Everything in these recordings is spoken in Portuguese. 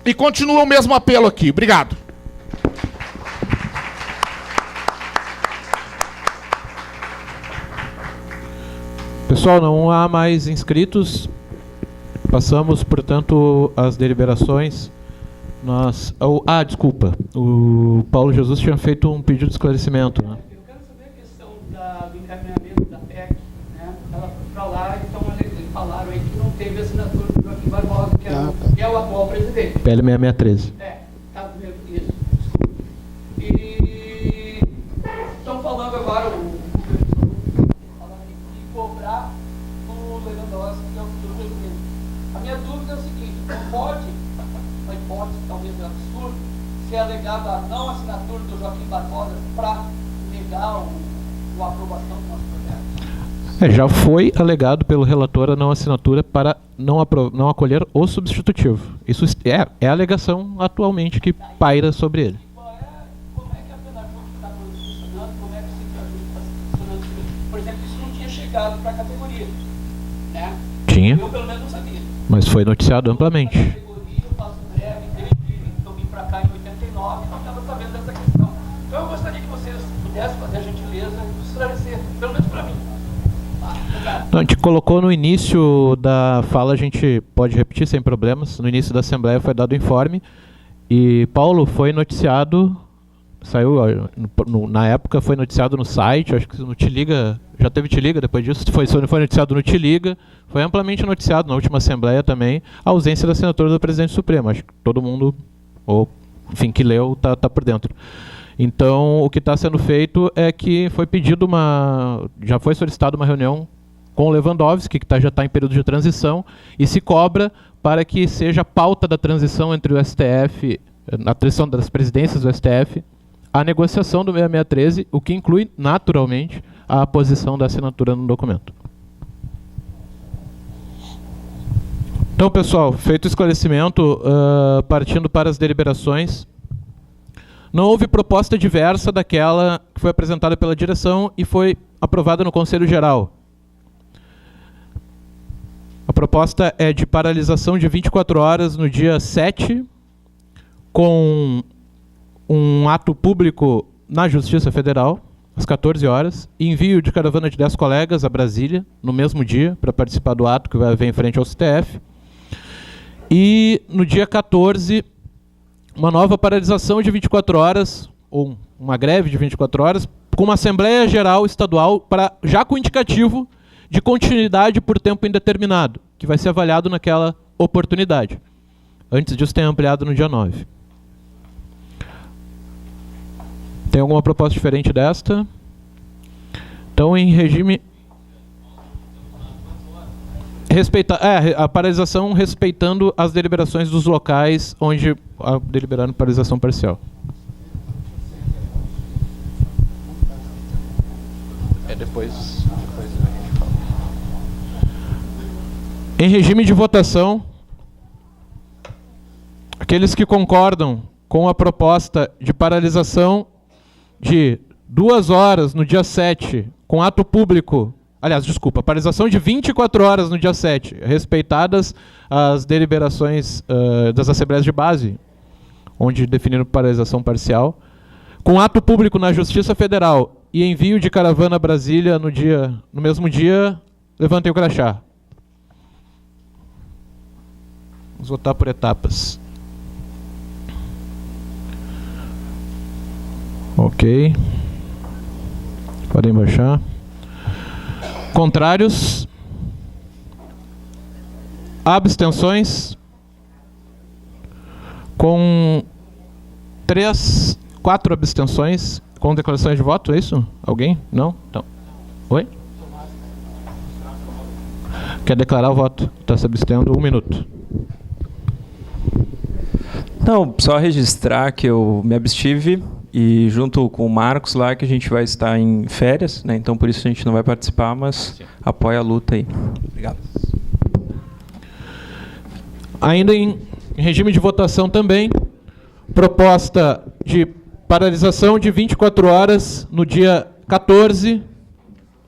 E continua o mesmo apelo aqui. Obrigado. Pessoal, não há mais inscritos. Passamos, portanto, às deliberações. Desculpa. O Paulo Jesus tinha feito um pedido de esclarecimento, né? Eu quero saber a questão do encaminhamento da PEC, né? Ela foi para lá, então eles falaram aí que não teve assinatura do Joaquim Barbosa, que é o atual presidente. PL 6613. Tá mesmo isso. Desculpa. E estão falando agora de cobrar o Lewandowski, que é o futuro presidente. A minha dúvida é o seguinte: não pode, uma hipótese talvez absurda, ser alegado a não assinatura do Joaquim Barbosa para negar a aprovação do nosso projeto? Já foi alegado pelo relator a não assinatura para não acolher o substitutivo. Isso é a alegação atualmente que paira sobre ele. Como é que a Penajur está funcionando? Como é que o Citrajur está funcionando? Por exemplo, isso não tinha chegado para a categoria, né? Tinha. Eu pelo menos não sabia. Mas foi noticiado amplamente. Eu faço breve desde que eu vim para cá em 89 e não estava sabendo dessa questão. Então eu gostaria que vocês pudessem fazer a gentileza de esclarecer, pelo menos para mim. Então, a gente colocou no início da fala, a gente pode repetir sem problemas. No início da Assembleia foi dado o informe e Paulo foi noticiado, saiu na época, foi noticiado no site, acho que no Te Liga, já teve Te Liga depois disso, foi noticiado no Te Liga, foi amplamente noticiado na última Assembleia também, a ausência da assinatura do Presidente Supremo. Acho que todo mundo, ou enfim, que leu, tá por dentro. Então, o que está sendo feito é que foi pedido já foi solicitada uma reunião com o Lewandowski, que já está em período de transição, e se cobra para que seja pauta da transição entre o STF, na transição das presidências do STF, a negociação do 6613, o que inclui, naturalmente, a posição da assinatura no documento. Então, pessoal, feito o esclarecimento, partindo para as deliberações, não houve proposta diversa daquela que foi apresentada pela direção e foi aprovada no Conselho Geral. A proposta é de paralisação de 24 horas no dia 7, com um ato público na Justiça Federal, às 14 horas, e envio de caravana de 10 colegas a Brasília, no mesmo dia, para participar do ato que vai haver em frente ao STF. E no dia 14, uma nova paralisação de 24 horas, ou uma greve de 24 horas, com uma Assembleia Geral Estadual, já com indicativo de continuidade por tempo indeterminado, que vai ser avaliado naquela oportunidade. Antes disso, tem ampliado no dia 9. Tem alguma proposta diferente desta? Então, em regime... a paralisação respeitando as deliberações dos locais onde deliberaram paralisação parcial. Depois a gente fala. Em regime de votação, aqueles que concordam com a proposta de paralisação de 2 horas no dia 7, com ato público, paralisação de 24 horas no dia 7, respeitadas as deliberações das Assembleias de Base, onde definiram paralisação parcial, com ato público na Justiça Federal e envio de caravana a Brasília no mesmo dia, levantem o crachá. Vamos votar por etapas. Ok. Podem baixar. Contrários? Abstenções? Com 4 abstenções, com declarações de voto, é isso? Alguém? Não? Então. Oi? Quer declarar o voto? Está se abstendo 1 minuto. Não, só registrar que eu me abstive e junto com o Marcos lá que a gente vai estar em férias, né? Então por isso a gente não vai participar, mas apoia a luta aí. Obrigado. Ainda em regime de votação também, proposta de paralisação de 24 horas no dia 14,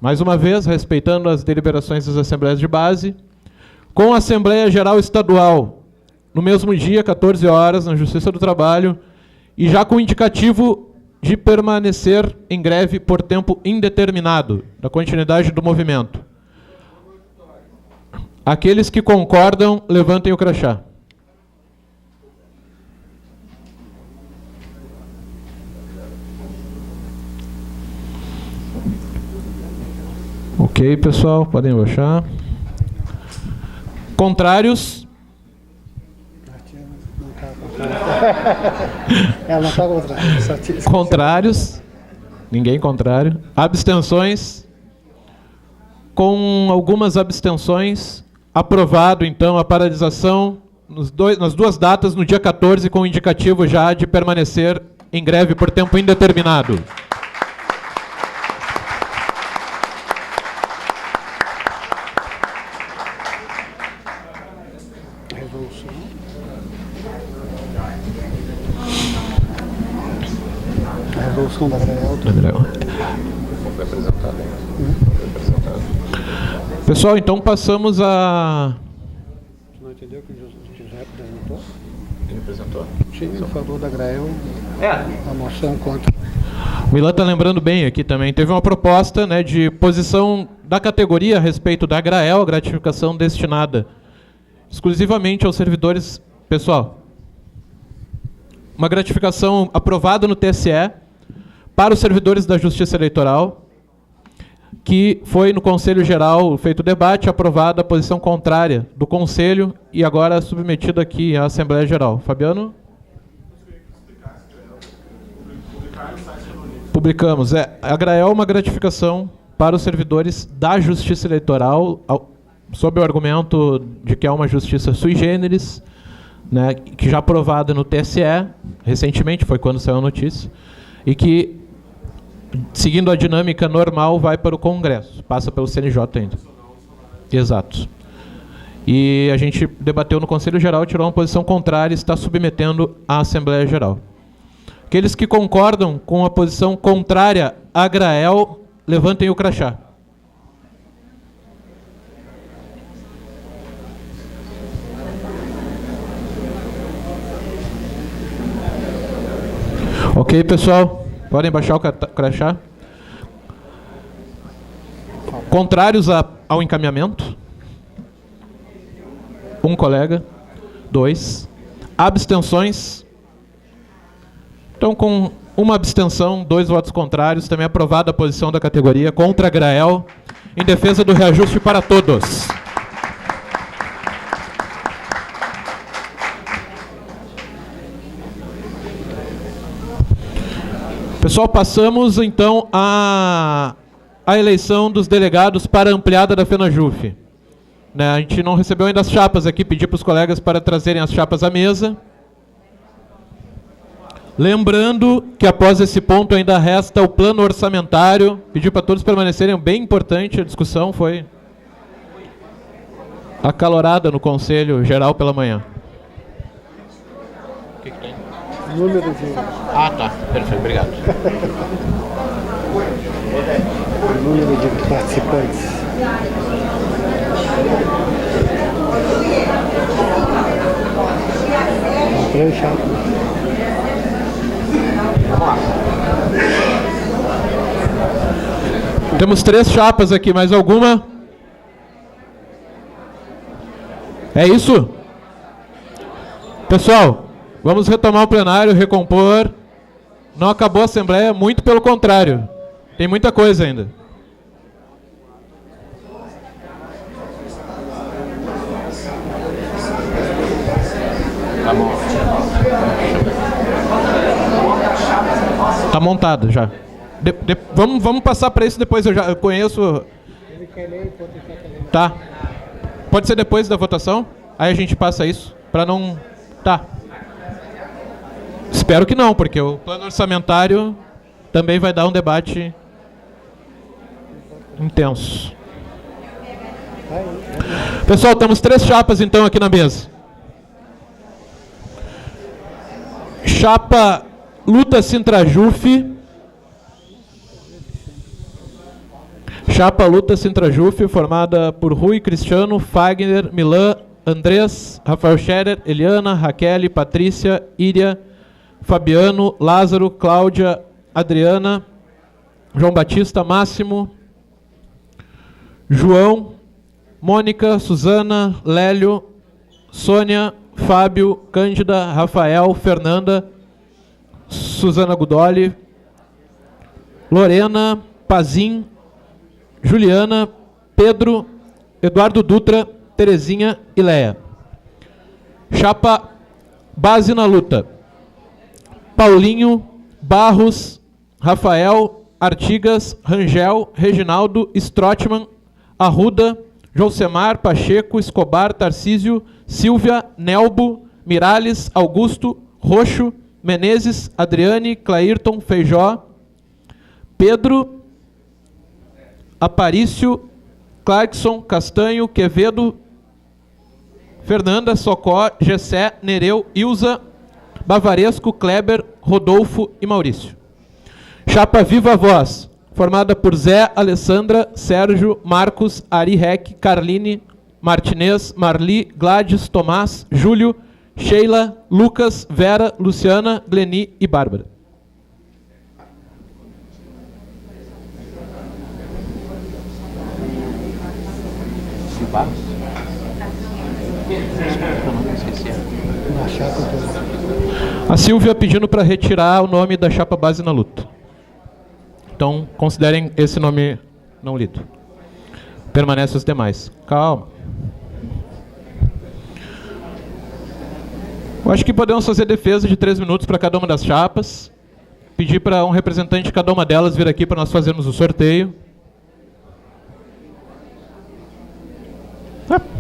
mais uma vez, respeitando as deliberações das Assembleias de Base, com a Assembleia Geral Estadual no mesmo dia, 14 horas, na Justiça do Trabalho, e já com indicativo de permanecer em greve por tempo indeterminado, da continuidade do movimento. Aqueles que concordam, levantem o crachá. Ok, pessoal, podem baixar. Contrários? Ela não está contrária. Contrários? Ninguém contrário. Abstenções? Com algumas abstenções, aprovado, então, a paralisação nas duas datas, no dia 14, com o indicativo já de permanecer em greve por tempo indeterminado. A resolução da Grael. Pessoal, então passamos a... Não entendeu que o José apresentou? Ele apresentou? Sim, ele falou da Grael, a moção contra. O Milan está lembrando bem aqui também. Teve uma proposta, né, de posição da categoria a respeito da Grael, a gratificação destinada exclusivamente aos servidores... Pessoal, uma gratificação aprovada no TSE para os servidores da Justiça Eleitoral, que foi no Conselho Geral feito o debate, aprovada a posição contrária do Conselho e agora submetida aqui à Assembleia Geral. Fabiano? Publicamos. A Grael é uma gratificação para os servidores da Justiça Eleitoral, sob o argumento de que é uma justiça sui generis, né, que já aprovada no TSE, recentemente, foi quando saiu a notícia, e que, seguindo a dinâmica normal, vai para o Congresso, passa pelo CNJ ainda. Exato. E a gente debateu no Conselho Geral, tirou uma posição contrária e está submetendo à Assembleia Geral. Aqueles que concordam com a posição contrária à Grael, levantem o crachá. Ok, pessoal? Podem baixar o crachá. Contrários ao encaminhamento? Um colega. 2. Abstenções? Então, com uma abstenção, 2 votos contrários, também aprovada a posição da categoria contra a Grael, em defesa do reajuste para todos. Pessoal, passamos então à eleição dos delegados para a ampliada da FENAJUF. Né, a gente não recebeu ainda as chapas aqui, pedi para os colegas para trazerem as chapas à mesa. Lembrando que após esse ponto ainda resta o plano orçamentário. Pedi para todos permanecerem, bem importante, a discussão foi acalorada no Conselho Geral pela manhã. O que tem? Número de... Ah, tá. Perfeito, obrigado. O número de participantes. Temos 3 chapas aqui, mais alguma? É isso? Pessoal, vamos retomar o plenário, recompor. Não acabou a Assembleia, muito pelo contrário. Tem muita coisa ainda. Tá bom. Tá montado já. Vamos passar para isso depois, eu conheço... Tá. Pode ser depois da votação? Aí a gente passa isso, para não... Tá. Espero que não, porque o plano orçamentário também vai dar um debate intenso. Pessoal, temos 3 chapas então aqui na mesa. Chapa Luta Sintrajuf. Chapa Luta Sintrajuf, formada por Rui, Cristiano, Fagner, Milan, Andrés, Rafael Scherer, Eliana, Raquel, Patrícia, Íria, Fabiano, Lázaro, Cláudia, Adriana, João Batista, Máximo, João, Mônica, Suzana, Lélio, Sônia, Fábio, Cândida, Rafael, Fernanda, Suzana Gudoli, Lorena, Pazim, Juliana, Pedro, Eduardo Dutra, Terezinha e Leia. Chapa base na luta: Paulinho, Barros, Rafael, Artigas, Rangel, Reginaldo, Strottmann, Arruda, Josemar, Pacheco, Escobar, Tarcísio, Silvia, Nelbo, Miralles, Augusto, Roxo, Menezes, Adriane, Clairton, Feijó, Pedro, Aparício, Clarkson, Castanho, Quevedo, Fernanda, Socó, Gessé, Nereu, Ilza, Bavaresco, Kleber, Rodolfo e Maurício. Chapa Viva Voz, formada por Zé, Alessandra, Sérgio, Marcos, Ari Rec, Carline, Martinez, Marli, Gladys, Tomás, Júlio, Sheila, Lucas, Vera, Luciana, Gleni e Bárbara. A Silvia pedindo para retirar o nome da chapa base na luta. Então, considerem esse nome não lido. Permanece os demais. Calma. Eu acho que podemos fazer defesa de 3 minutos para cada uma das chapas. Pedir para um representante de cada uma delas vir aqui para nós fazermos o sorteio.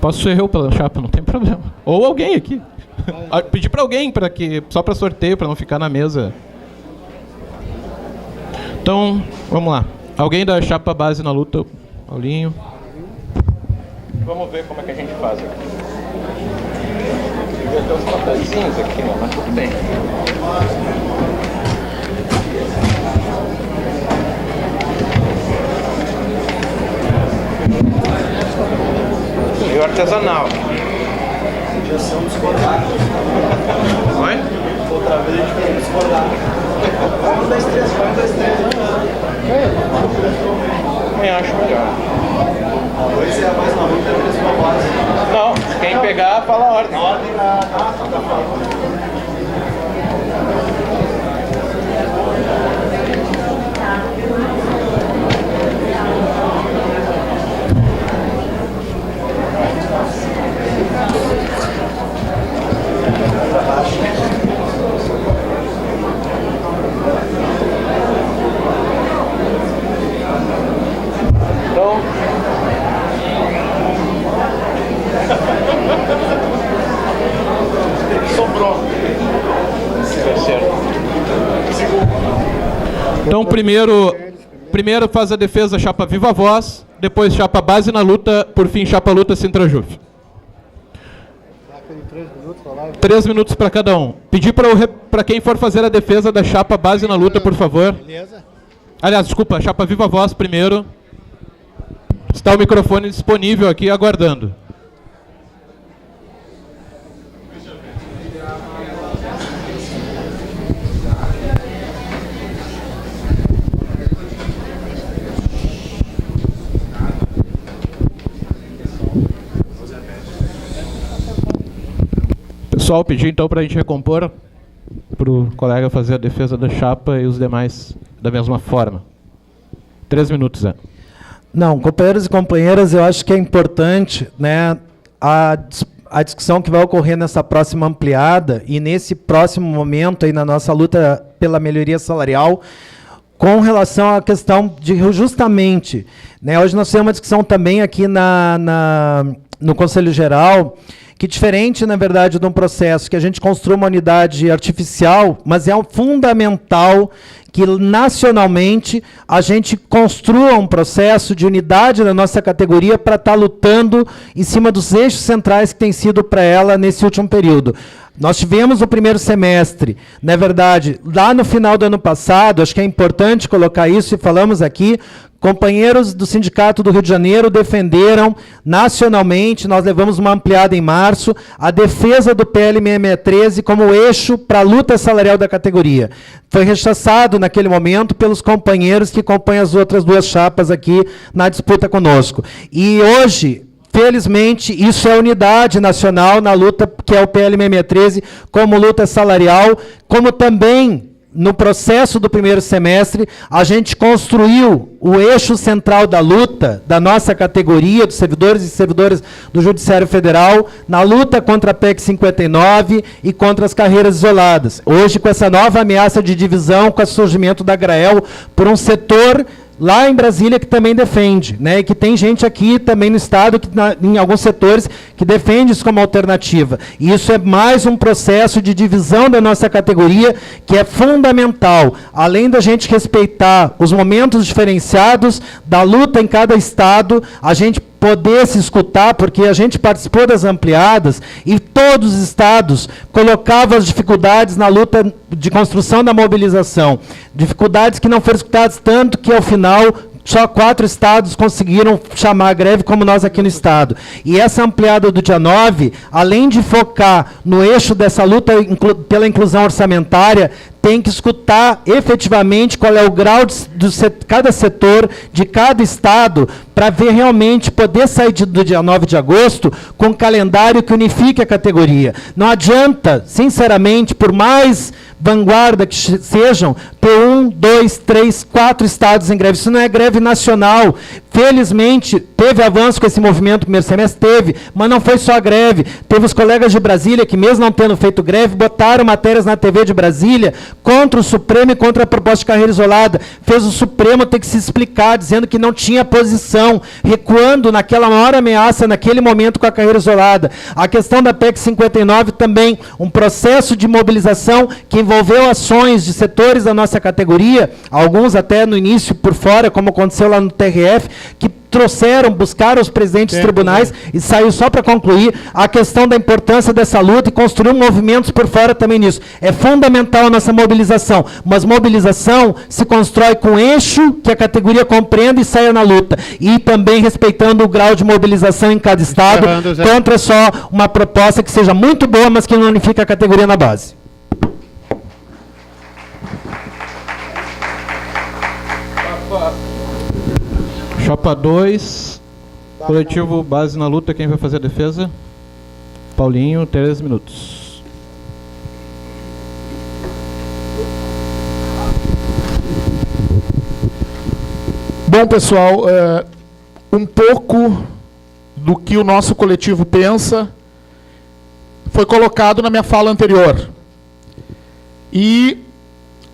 Posso ser eu pela chapa, não tem problema. Ou alguém aqui. Pedir para alguém, só para sorteio, para não ficar na mesa. Então, vamos lá. Alguém da chapa base na luta? Paulinho. Vamos ver como é que a gente faz aqui. Devia ter uns papelzinhos aqui, mas tudo bem. E o artesanal. Podia ser um discordar. Vai? Outra vez a gente tem que discordar. Vamos das 3, vamos das 3. Eu acho melhor. Hoje é mais uma luta do que uma base. Não, quem pegar, fala a ordem. A ordem Então, sobrou. Então, primeiro faz a defesa chapa Viva Voz, depois chapa base na luta, por fim chapa luta Sintrajuf. 3 minutos para cada um. Pedir para quem for fazer a defesa da chapa base na luta, por favor. Aliás, desculpa, chapa Viva Voz primeiro. Está o microfone disponível aqui, aguardando. Pessoal, pedir então para a gente recompor, para o colega fazer a defesa da chapa e os demais da mesma forma. 3 minutos, Zé. Não, companheiros e companheiras, eu acho que é importante, né, a discussão que vai ocorrer nessa próxima ampliada e nesse próximo momento aí na nossa luta pela melhoria salarial, com relação à questão de justamente, né, hoje nós temos uma discussão também aqui no Conselho Geral, que diferente, na verdade, de um processo que a gente construa uma unidade artificial, mas é fundamental que nacionalmente a gente construa um processo de unidade na nossa categoria para estar lutando em cima dos eixos centrais que tem sido para ela nesse último período. Nós tivemos o primeiro semestre, na verdade, lá no final do ano passado, acho que é importante colocar isso, e falamos aqui, companheiros do Sindicato do Rio de Janeiro defenderam nacionalmente, nós levamos uma ampliada em março, a defesa do PL 6613 como eixo para a luta salarial da categoria. Foi rechaçado naquele momento pelos companheiros que compõem as outras duas chapas aqui na disputa conosco. E hoje, felizmente, isso é unidade nacional na luta que é o PL 6613 como luta salarial, como também no processo do primeiro semestre, a gente construiu o eixo central da luta da nossa categoria, dos servidores e servidoras do Judiciário Federal, na luta contra a PEC 59 e contra as carreiras isoladas. Hoje, com essa nova ameaça de divisão, com o surgimento da Grael, por um setor lá em Brasília que também defende, né? E que tem gente aqui também no Estado, que em alguns setores, que defende isso como alternativa. E isso é mais um processo de divisão da nossa categoria, que é fundamental. Além da gente respeitar os momentos diferenciados da luta em cada Estado, a gente poder se escutar, porque a gente participou das ampliadas e todos os estados colocavam as dificuldades na luta de construção da mobilização. Dificuldades que não foram escutadas tanto que, ao final, só 4 estados conseguiram chamar a greve, como nós aqui no estado. E essa ampliada do dia 9, além de focar no eixo dessa luta pela inclusão orçamentária, tem que escutar efetivamente qual é o grau de cada setor, de cada estado, para ver realmente, poder sair do dia 9 de agosto com um calendário que unifique a categoria. Não adianta, sinceramente, por mais vanguarda que sejam, ter 1, 2, 3, 4 estados em greve. Isso não é greve nacional. Felizmente, teve avanço com esse movimento no primeiro semestre? Teve, mas não foi só a greve. Teve os colegas de Brasília que, mesmo não tendo feito greve, botaram matérias na TV de Brasília contra o Supremo e contra a proposta de carreira isolada. Fez o Supremo ter que se explicar, dizendo que não tinha posição, recuando naquela maior ameaça, naquele momento, com a carreira isolada. A questão da PEC 59 também, um processo de mobilização que envolveu ações de setores da nossa categoria, alguns até no início por fora, como aconteceu lá no TRF, que trouxeram, buscaram os presidentes dos tribunais, e saiu, só para concluir, a questão da importância dessa luta e construir movimentos por fora também nisso. É fundamental a nossa mobilização, mas mobilização se constrói com eixo que a categoria compreenda e saia na luta. E também respeitando o grau de mobilização em cada estado, contra só uma proposta que seja muito boa, mas que não unifique a categoria na base. Chapa 2, coletivo Base na Luta, quem vai fazer a defesa? Paulinho, 3 minutos. Bom, pessoal, um pouco do que o nosso coletivo pensa foi colocado na minha fala anterior. E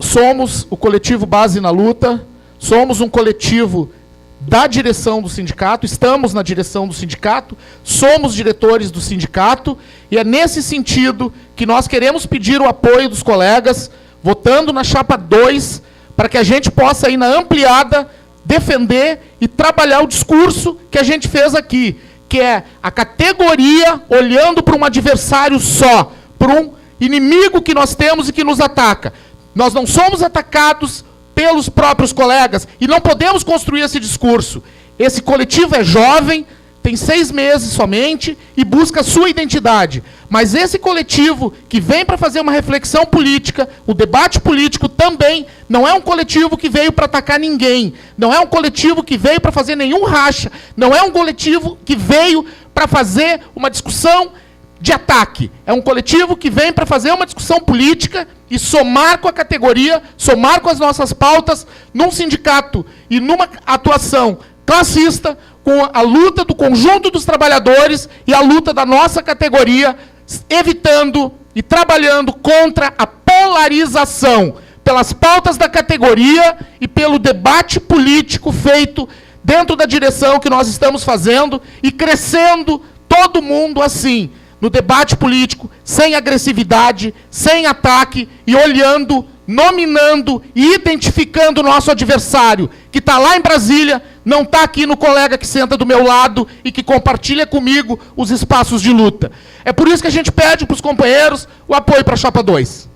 somos o coletivo Base na Luta, somos um coletivo da direção do sindicato, estamos na direção do sindicato, somos diretores do sindicato, e é nesse sentido que nós queremos pedir o apoio dos colegas, votando na chapa 2, para que a gente possa ir na ampliada, defender e trabalhar o discurso que a gente fez aqui, que é a categoria olhando para um adversário só, para um inimigo que nós temos e que nos ataca. Nós não somos atacados pelos próprios colegas, e não podemos construir esse discurso. Esse coletivo é jovem, tem 6 meses somente, e busca a sua identidade. Mas esse coletivo, que vem para fazer uma reflexão política, o debate político também, não é um coletivo que veio para atacar ninguém, não é um coletivo que veio para fazer nenhum racha, não é um coletivo que veio para fazer uma discussão de ataque. É um coletivo que vem para fazer uma discussão política e somar com a categoria, somar com as nossas pautas, num sindicato e numa atuação classista, com a luta do conjunto dos trabalhadores e a luta da nossa categoria, evitando e trabalhando contra a polarização, pelas pautas da categoria e pelo debate político feito dentro da direção que nós estamos fazendo, e crescendo todo mundo assim, no debate político, sem agressividade, sem ataque, e olhando, nominando e identificando o nosso adversário, que está lá em Brasília, não está aqui no colega que senta do meu lado e que compartilha comigo os espaços de luta. É por isso que a gente pede para os companheiros o apoio para a Chapa 2.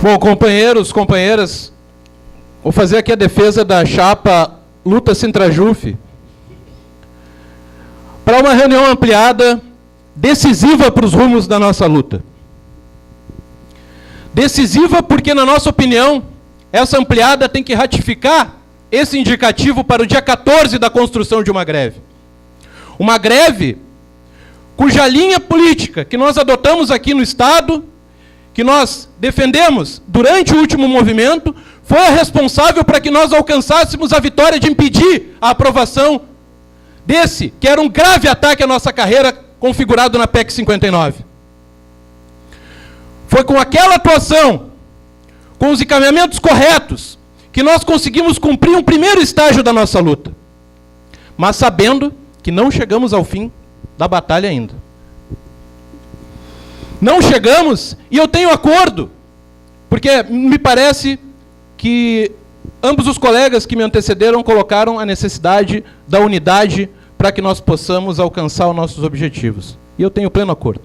Bom, companheiros, companheiras, vou fazer aqui a defesa da chapa Luta Sintrajuf para uma reunião ampliada, decisiva para os rumos da nossa luta. Decisiva porque, na nossa opinião, essa ampliada tem que ratificar esse indicativo para o dia 14 da construção de uma greve. Uma greve cuja linha política que nós adotamos aqui no Estado, que nós defendemos durante o último movimento, foi a responsável para que nós alcançássemos a vitória de impedir a aprovação desse, que era um grave ataque à nossa carreira, configurado na PEC 59. Foi com aquela atuação, com os encaminhamentos corretos, que nós conseguimos cumprir um primeiro estágio da nossa luta. Mas sabendo que não chegamos ao fim da batalha ainda. Não chegamos, e eu tenho acordo, porque me parece que ambos os colegas que me antecederam colocaram a necessidade da unidade para que nós possamos alcançar os nossos objetivos. E eu tenho pleno acordo.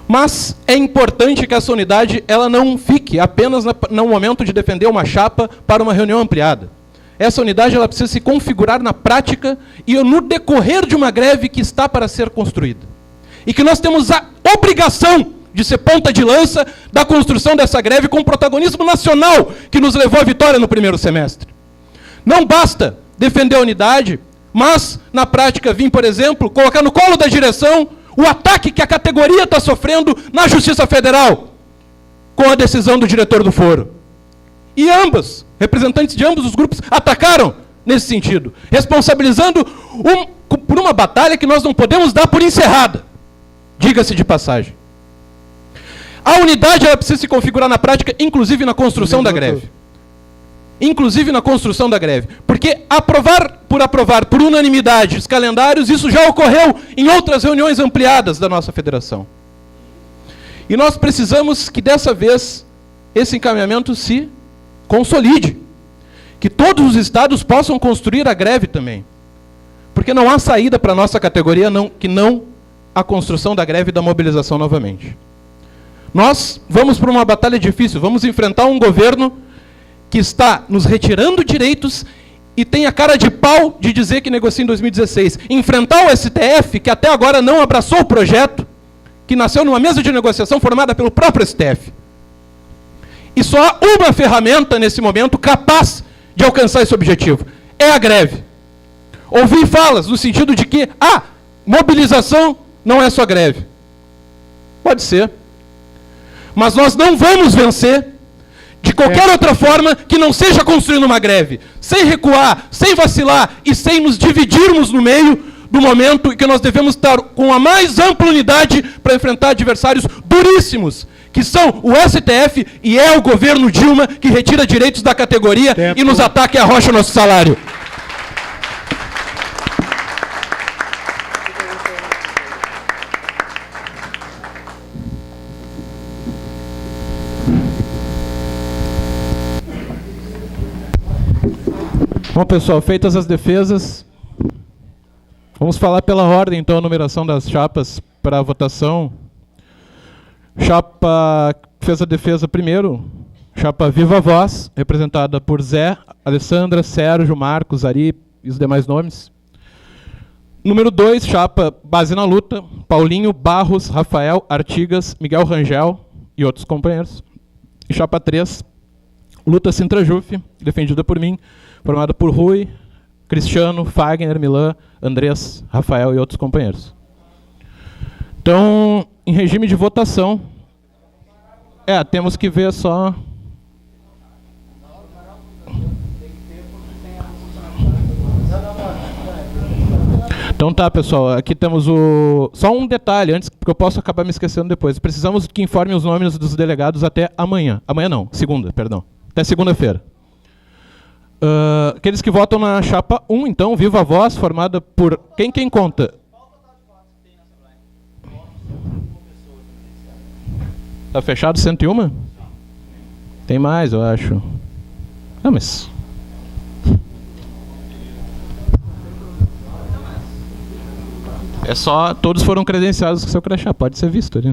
Mas é importante que essa unidade ela não fique apenas no momento de defender uma chapa para uma reunião ampliada. Essa unidade ela precisa se configurar na prática e no decorrer de uma greve que está para ser construída. E que nós temos a obrigação de ser ponta de lança da construção dessa greve com o protagonismo nacional que nos levou à vitória no primeiro semestre. Não basta defender a unidade, mas, na prática, vir, por exemplo, colocar no colo da direção o ataque que a categoria está sofrendo na Justiça Federal, com a decisão do diretor do foro. E ambas, representantes de ambos os grupos, atacaram nesse sentido, responsabilizando por uma batalha que nós não podemos dar por encerrada. Diga-se de passagem. A unidade ela precisa se configurar na prática, inclusive na construção da greve. Inclusive na construção da greve. Porque aprovar por unanimidade os calendários, isso já ocorreu em outras reuniões ampliadas da nossa federação. E nós precisamos que dessa vez esse encaminhamento se consolide. Que todos os estados possam construir a greve também. Porque não há saída para a nossa categoria que não a construção da greve e da mobilização novamente. Nós vamos para uma batalha difícil, vamos enfrentar um governo que está nos retirando direitos e tem a cara de pau de dizer que negocia em 2016. Enfrentar o STF, que até agora não abraçou o projeto, que nasceu numa mesa de negociação formada pelo próprio STF. E só há uma ferramenta nesse momento capaz de alcançar esse objetivo. É a greve. Ouvi falas no sentido de que mobilização não é só greve. Pode ser. Mas nós não vamos vencer de qualquer outra forma que não seja construindo uma greve. Sem recuar, sem vacilar e sem nos dividirmos no meio do momento em que nós devemos estar com a mais ampla unidade para enfrentar adversários duríssimos, que são o STF e é o governo Dilma que retira direitos da categoria e nos ataca e arrocha o nosso salário. Bom, pessoal, feitas as defesas, vamos falar pela ordem, então, a numeração das chapas para a votação. Chapa que fez a defesa primeiro, chapa Viva Voz, representada por Zé, Alessandra, Sérgio, Marcos, Ari e os demais nomes. Número 2, chapa Base na Luta, Paulinho, Barros, Rafael, Artigas, Miguel Rangel e outros companheiros. E chapa 3, Luta Sintrajuf, defendida por mim, formada por Rui, Cristiano, Fagner, Milan, Andrés, Rafael e outros companheiros. Então, em regime de votação, temos que ver só... Então tá, pessoal, aqui temos só um detalhe, antes, porque eu posso acabar me esquecendo depois. Precisamos que informem os nomes dos delegados até amanhã. Amanhã não, segunda, perdão. Até segunda-feira. Aqueles que votam na chapa 1, então, viva voz, formada por... Quem conta? Tá fechado 101? Tem mais, eu acho. Ah, mas... É só... Todos foram credenciados com seu crachá. Pode ser visto ali.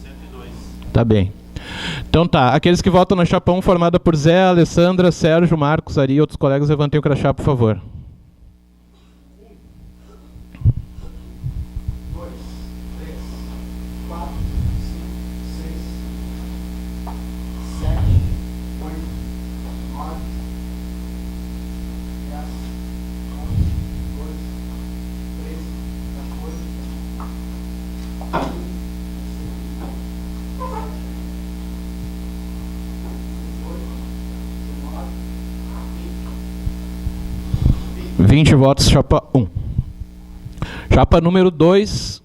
102. Tá bem. Então tá. Aqueles que votam na chapa 1, formada por Zé, Alessandra, Sérgio, Marcos, Ari e outros colegas, levantem o crachá, por favor. 2, 3, 4, 5, 6, 7, 8, 9, 10, 11, 12, 13, 14, 20 votos, chapa 1. Chapa número 2,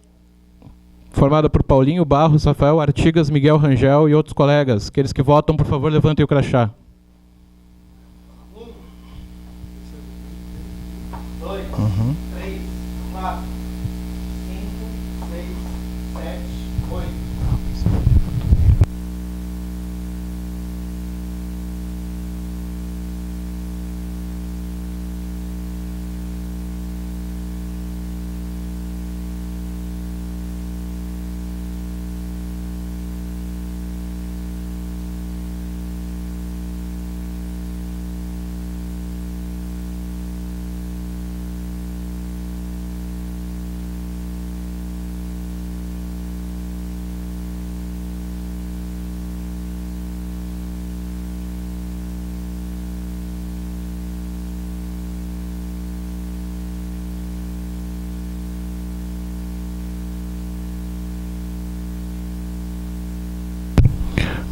formada por Paulinho Barros, Rafael Artigas, Miguel Rangel e outros colegas. Aqueles que votam, por favor, levantem o crachá. 1, 2, 3, 4, 5, 6, 7, 8.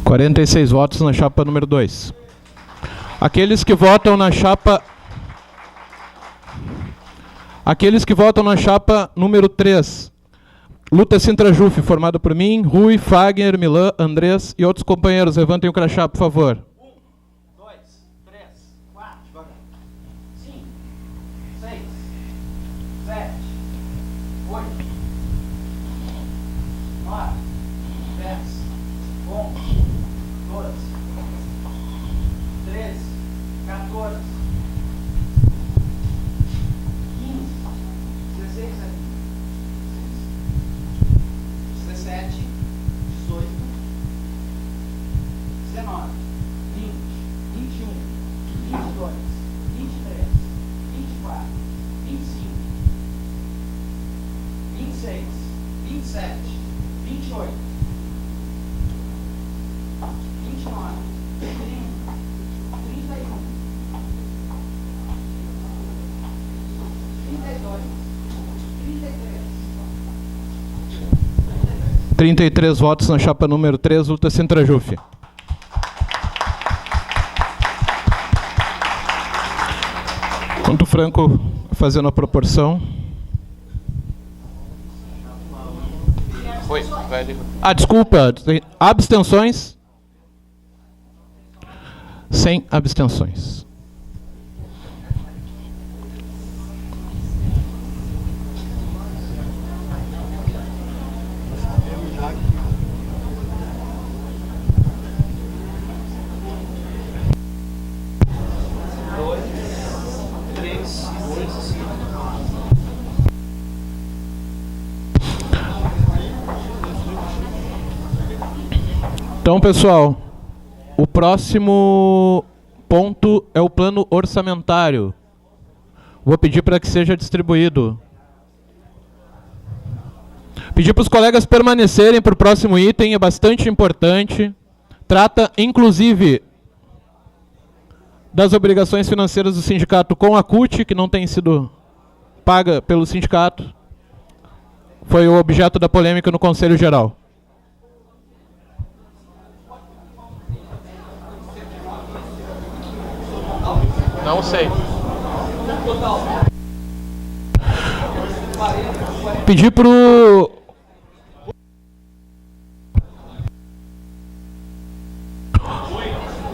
46 votos na chapa número 2. Aqueles que votam na chapa... Aqueles que votam na chapa número 3. Luta Sintra Juf, formada por mim, Rui, Fagner, Milan, Andrés e outros companheiros. Levantem o crachá, por favor. 1, 2, 3, 4, 5, 6, 7, 8, 9, 10, 11, 12, 13, 14, 15, 16, 17, 18, 19, 20, 21, 22, 23, 24, 25, 26, 27, 28, 29, 30, 31, 32, 33. 33 votos na chapa número 3, Luta Sintra Juf. Enquanto o Franco fazendo a proporção. Foi, vai ali. Desculpa. Abstenções? Sem abstenções. Então, pessoal, o próximo ponto é o plano orçamentário. Vou pedir para que seja distribuído. Pedir para os colegas permanecerem para o próximo item, é bastante importante. Trata, inclusive, das obrigações financeiras do sindicato com a CUT, que não tem sido paga pelo sindicato. Foi o objeto da polêmica no Conselho Geral. Não sei. Pedir pro...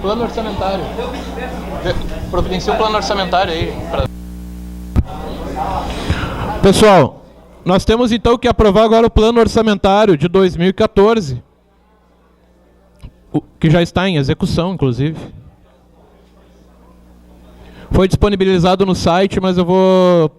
Plano orçamentário. Providencia o plano orçamentário aí. Pessoal, nós temos então que aprovar agora o plano orçamentário de 2014, que já está em execução, inclusive. Foi disponibilizado no site, mas eu vou...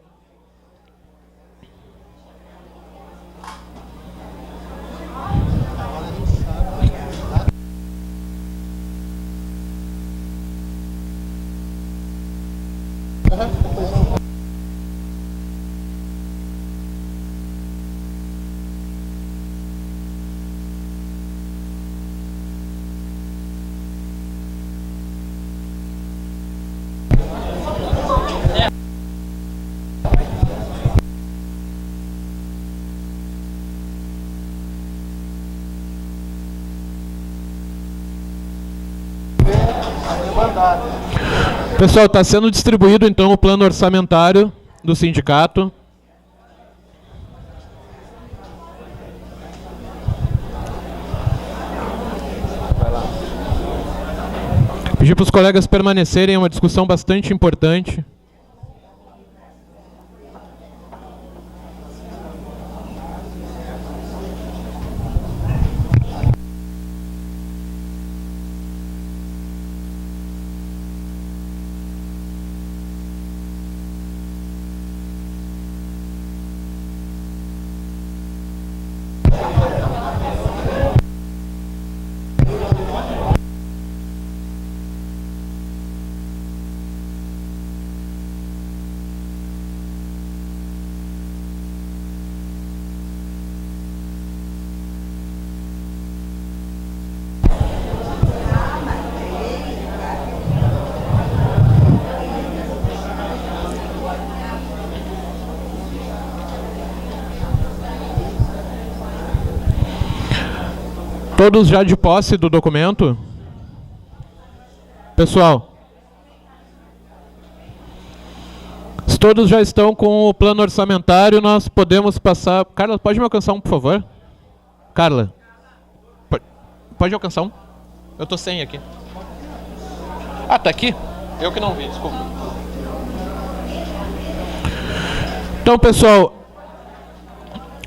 Pessoal, está sendo distribuído então o plano orçamentário do sindicato. Pedir para os colegas permanecerem, é uma discussão bastante importante. Todos já de posse do documento? Pessoal, se todos já estão com o plano orçamentário, nós podemos passar... Carla, pode me alcançar um, por favor? Carla, pode alcançar um? Eu tô sem aqui. Ah, tá aqui? Eu que não vi, desculpa. Então, pessoal...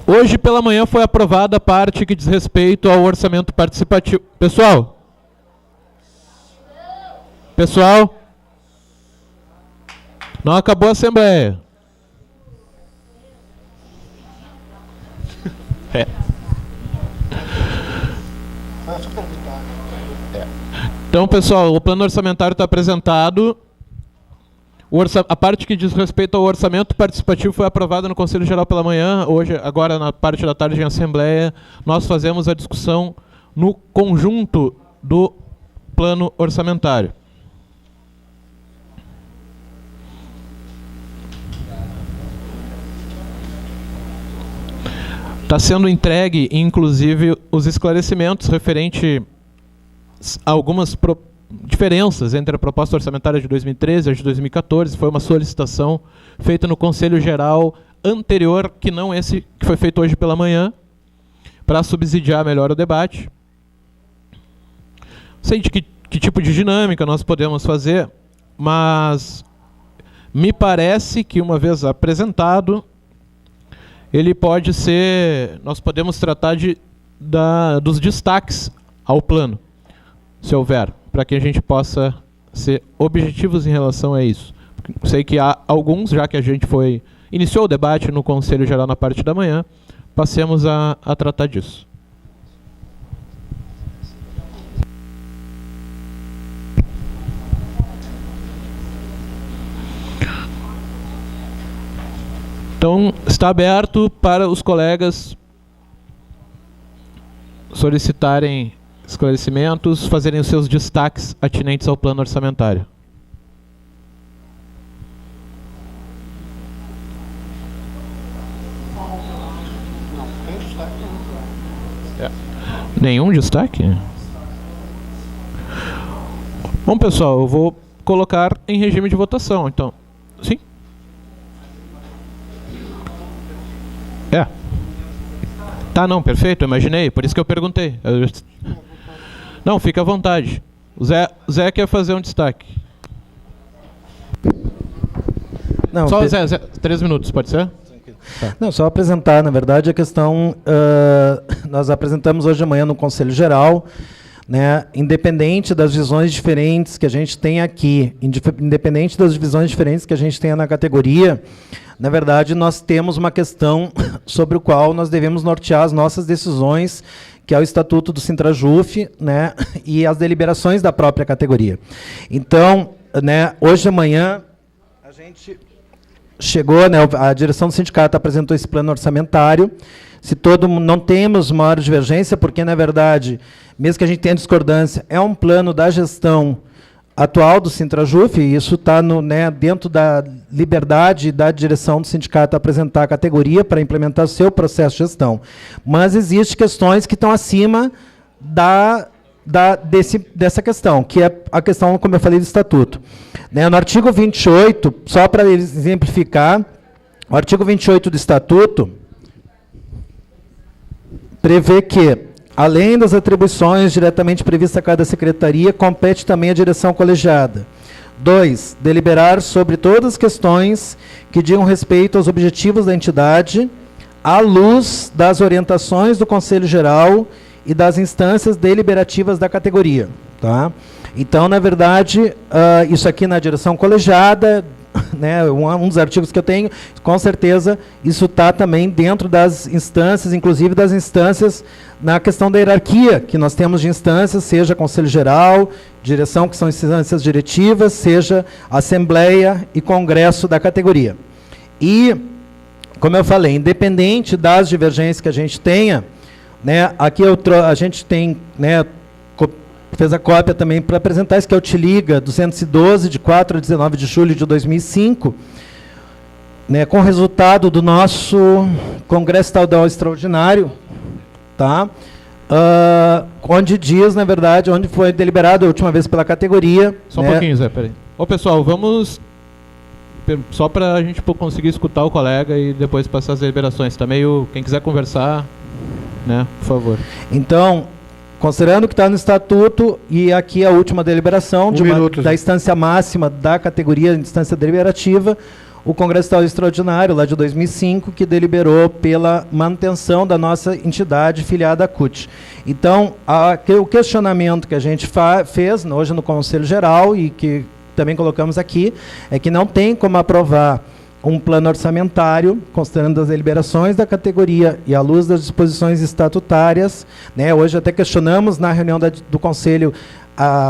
Hoje pela manhã foi aprovada a parte que diz respeito ao orçamento participativo. Pessoal? Pessoal? Não acabou a assembleia. É. Então, pessoal, o plano orçamentário está apresentado. A parte que diz respeito ao orçamento participativo foi aprovada no Conselho Geral pela manhã. Hoje, agora na parte da tarde em assembleia, nós fazemos a discussão no conjunto do plano orçamentário. Está sendo entregue, inclusive, os esclarecimentos referentes a algumas diferenças entre a proposta orçamentária de 2013 e a de 2014. Foi uma solicitação feita no Conselho Geral anterior, que não esse que foi feito hoje pela manhã, para subsidiar melhor o debate. Não sei de que tipo de dinâmica nós podemos fazer, mas me parece que, uma vez apresentado, ele pode ser... Nós podemos tratar dos destaques ao plano, se houver, para que a gente possa ser objetivos em relação a isso. Sei que há alguns, já que a gente iniciou o debate no Conselho Geral na parte da manhã, passemos a tratar disso. Então, está aberto para os colegas solicitarem esclarecimentos, fazerem os seus destaques atinentes ao plano orçamentário. Nenhum destaque? Bom, pessoal, eu vou colocar em regime de votação, então. Sim? É. Tá, não, perfeito, imaginei, por isso que eu perguntei. Não, fica à vontade. O Zé quer fazer um destaque. Não, Só, Zé, 3 minutos, pode ser? Não, só apresentar, na verdade, a questão... nós apresentamos hoje de manhã no Conselho Geral, né, independente das visões diferentes que a gente tem aqui, independente das visões diferentes que a gente tenha na categoria, na verdade, nós temos uma questão sobre o qual nós devemos nortear as nossas decisões, que é o Estatuto do Sintrajuf, né, e as deliberações da própria categoria. Então, né, hoje de manhã, a gente chegou, né, a direção do sindicato apresentou esse plano orçamentário. Se todo mundo, não temos maior divergência, porque, na verdade, mesmo que a gente tenha discordância, é um plano da gestão atual do Sintrajuf, e isso está né, dentro da liberdade da direção do sindicato apresentar a categoria para implementar o seu processo de gestão. Mas existem questões que estão acima dessa questão, que é a questão, como eu falei, do estatuto. Né, no artigo 28, só para exemplificar, o artigo 28 do estatuto prevê que, além das atribuições diretamente previstas a cada secretaria, compete também à direção colegiada. 2. Deliberar sobre todas as questões que digam respeito aos objetivos da entidade, à luz das orientações do Conselho Geral e das instâncias deliberativas da categoria. Tá? Então, na verdade, isso aqui na direção colegiada, né, um dos artigos que eu tenho, com certeza, isso está também dentro das instâncias, inclusive das instâncias na questão da hierarquia, que nós temos de instâncias, seja Conselho Geral, direção, que são instâncias diretivas, seja Assembleia e Congresso da categoria. E, como eu falei, independente das divergências que a gente tenha, né, aqui a gente tem, né, fez a cópia também para apresentar isso, que é o TILIGA 212, de 4 a 19 de julho de 2005, né, com o resultado do nosso Congresso Estadual Extraordinário, tá? Onde diz, na verdade, onde foi deliberado a última vez pela categoria. Só um pouquinho, Zé, peraí. Ô, pessoal, vamos... Só para a gente conseguir escutar o colega e depois passar as deliberações. Tá meio... Quem quiser conversar, né, por favor. Então... Considerando que está no estatuto, e aqui a última deliberação da instância máxima da categoria, instância deliberativa, o Congresso Estadual Extraordinário, lá de 2005, que deliberou pela manutenção da nossa entidade filiada à CUT. Então, o questionamento que a gente fez hoje no Conselho Geral, e que também colocamos aqui, é que não tem como aprovar um plano orçamentário, considerando as deliberações da categoria e à luz das disposições estatutárias, né, hoje até questionamos na reunião do Conselho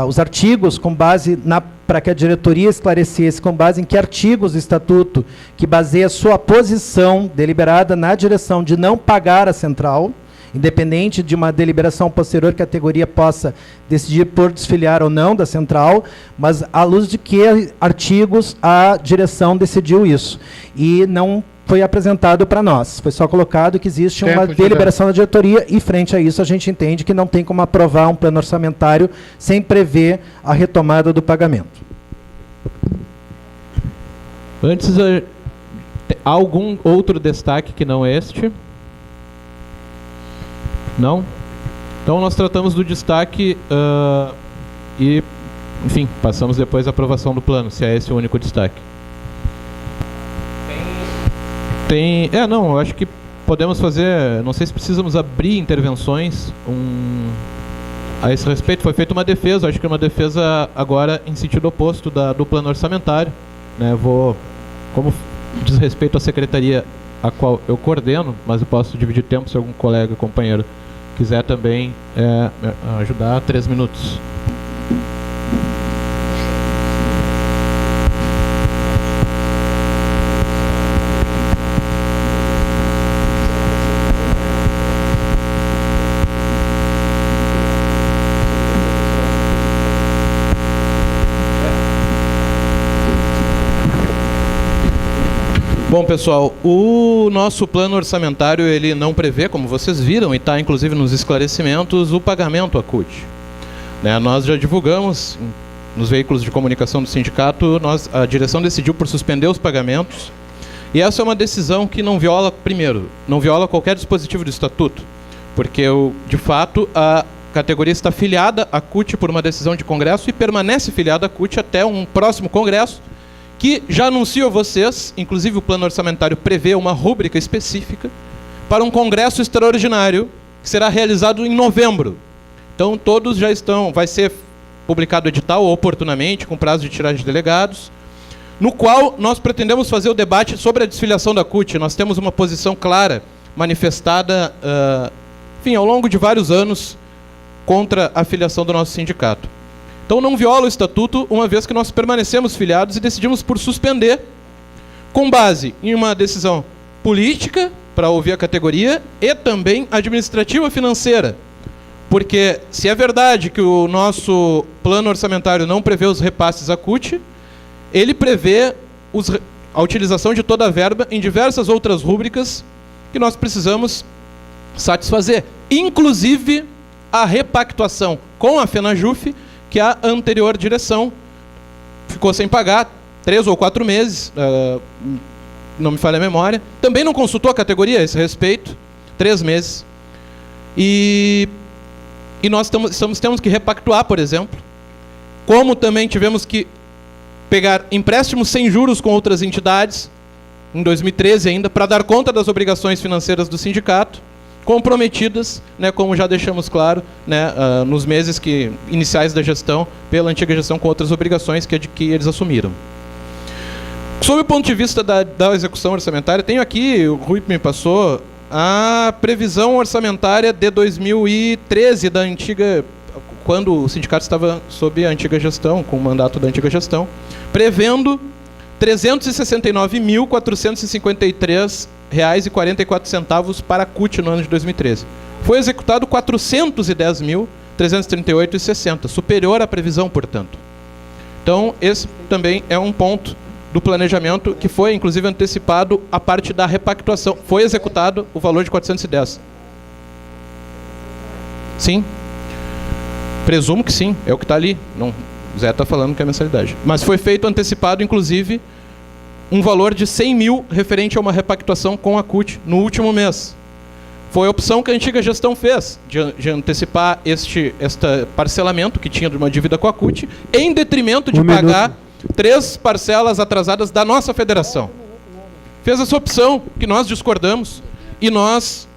os artigos com base para que a diretoria esclarecesse com base em que artigos do Estatuto que baseia sua posição deliberada na direção de não pagar a central, independente de uma deliberação posterior que a categoria possa decidir por desfiliar ou não da central, mas à luz de que artigos a direção decidiu isso. E não foi apresentado para nós. Foi só colocado que existe uma deliberação da diretoria e, frente a isso, a gente entende que não tem como aprovar um plano orçamentário sem prever a retomada do pagamento. Antes, algum outro destaque que não este? Não? Então nós tratamos do destaque e, enfim, passamos depois à aprovação do plano, se é esse o único destaque. Não, eu acho que podemos fazer, não sei se precisamos abrir intervenções a esse respeito. Foi feita uma defesa, acho que é uma defesa agora em sentido oposto do plano orçamentário, né? Como diz respeito à secretaria a qual eu coordeno, mas eu posso dividir tempo se algum colega, companheiro quiser também ajudar. 3 minutos. Bom, pessoal, o nosso plano orçamentário ele não prevê, como vocês viram, e está inclusive nos esclarecimentos, o pagamento à CUT. Né, nós já divulgamos nos veículos de comunicação do sindicato, a direção decidiu por suspender os pagamentos, e essa é uma decisão que não viola, primeiro, não viola qualquer dispositivo do estatuto, porque, de fato, a categoria está filiada à CUT por uma decisão de congresso e permanece filiada à CUT até um próximo congresso, que já anuncio a vocês, inclusive o plano orçamentário prevê uma rúbrica específica para um congresso extraordinário que será realizado em novembro. Então todos já estão, vai ser publicado edital oportunamente, com prazo de tiragem de delegados, no qual nós pretendemos fazer o debate sobre a desfiliação da CUT. Nós temos uma posição clara, manifestada, enfim, ao longo de vários anos, contra a filiação do nosso sindicato. Então não viola o estatuto, uma vez que nós permanecemos filiados e decidimos por suspender, com base em uma decisão política, para ouvir a categoria, e também administrativa financeira. Porque se é verdade que o nosso plano orçamentário não prevê os repasses à CUT, ele prevê a utilização de toda a verba em diversas outras rúbricas que nós precisamos satisfazer. Inclusive a repactuação com a FENAJUF, que a anterior direção ficou sem pagar 3 ou 4 meses, não me falha a memória. Também não consultou a categoria a esse respeito, 3 meses. E nós temos que repactuar, por exemplo, como também tivemos que pegar empréstimos sem juros com outras entidades, em 2013 ainda, para dar conta das obrigações financeiras do sindicato, comprometidas, né, como já deixamos claro, né, nos meses iniciais da gestão, pela antiga gestão, com outras obrigações que eles assumiram. Sob o ponto de vista da execução orçamentária, tenho aqui, o Rui me passou, a previsão orçamentária de 2013, da antiga, quando o sindicato estava sob a antiga gestão, com o mandato da antiga gestão, prevendo R$ 369.453,44 para a CUT no ano de 2013. Foi executado R$ 410.338,60, superior à previsão, portanto. Então, esse também é um ponto do planejamento que foi, inclusive, antecipado a parte da repactuação. Foi executado o valor de 410. Sim? Presumo que sim, é o que está ali. Não, o Zé está falando que é a mensalidade. Mas foi feito antecipado, inclusive, um valor de 100 mil referente a uma repactuação com a CUT no último mês. Foi a opção que a antiga gestão fez, de antecipar este parcelamento que tinha de uma dívida com a CUT, em detrimento de pagar 3 parcelas atrasadas da nossa federação. Fez essa opção, que nós discordamos, e nós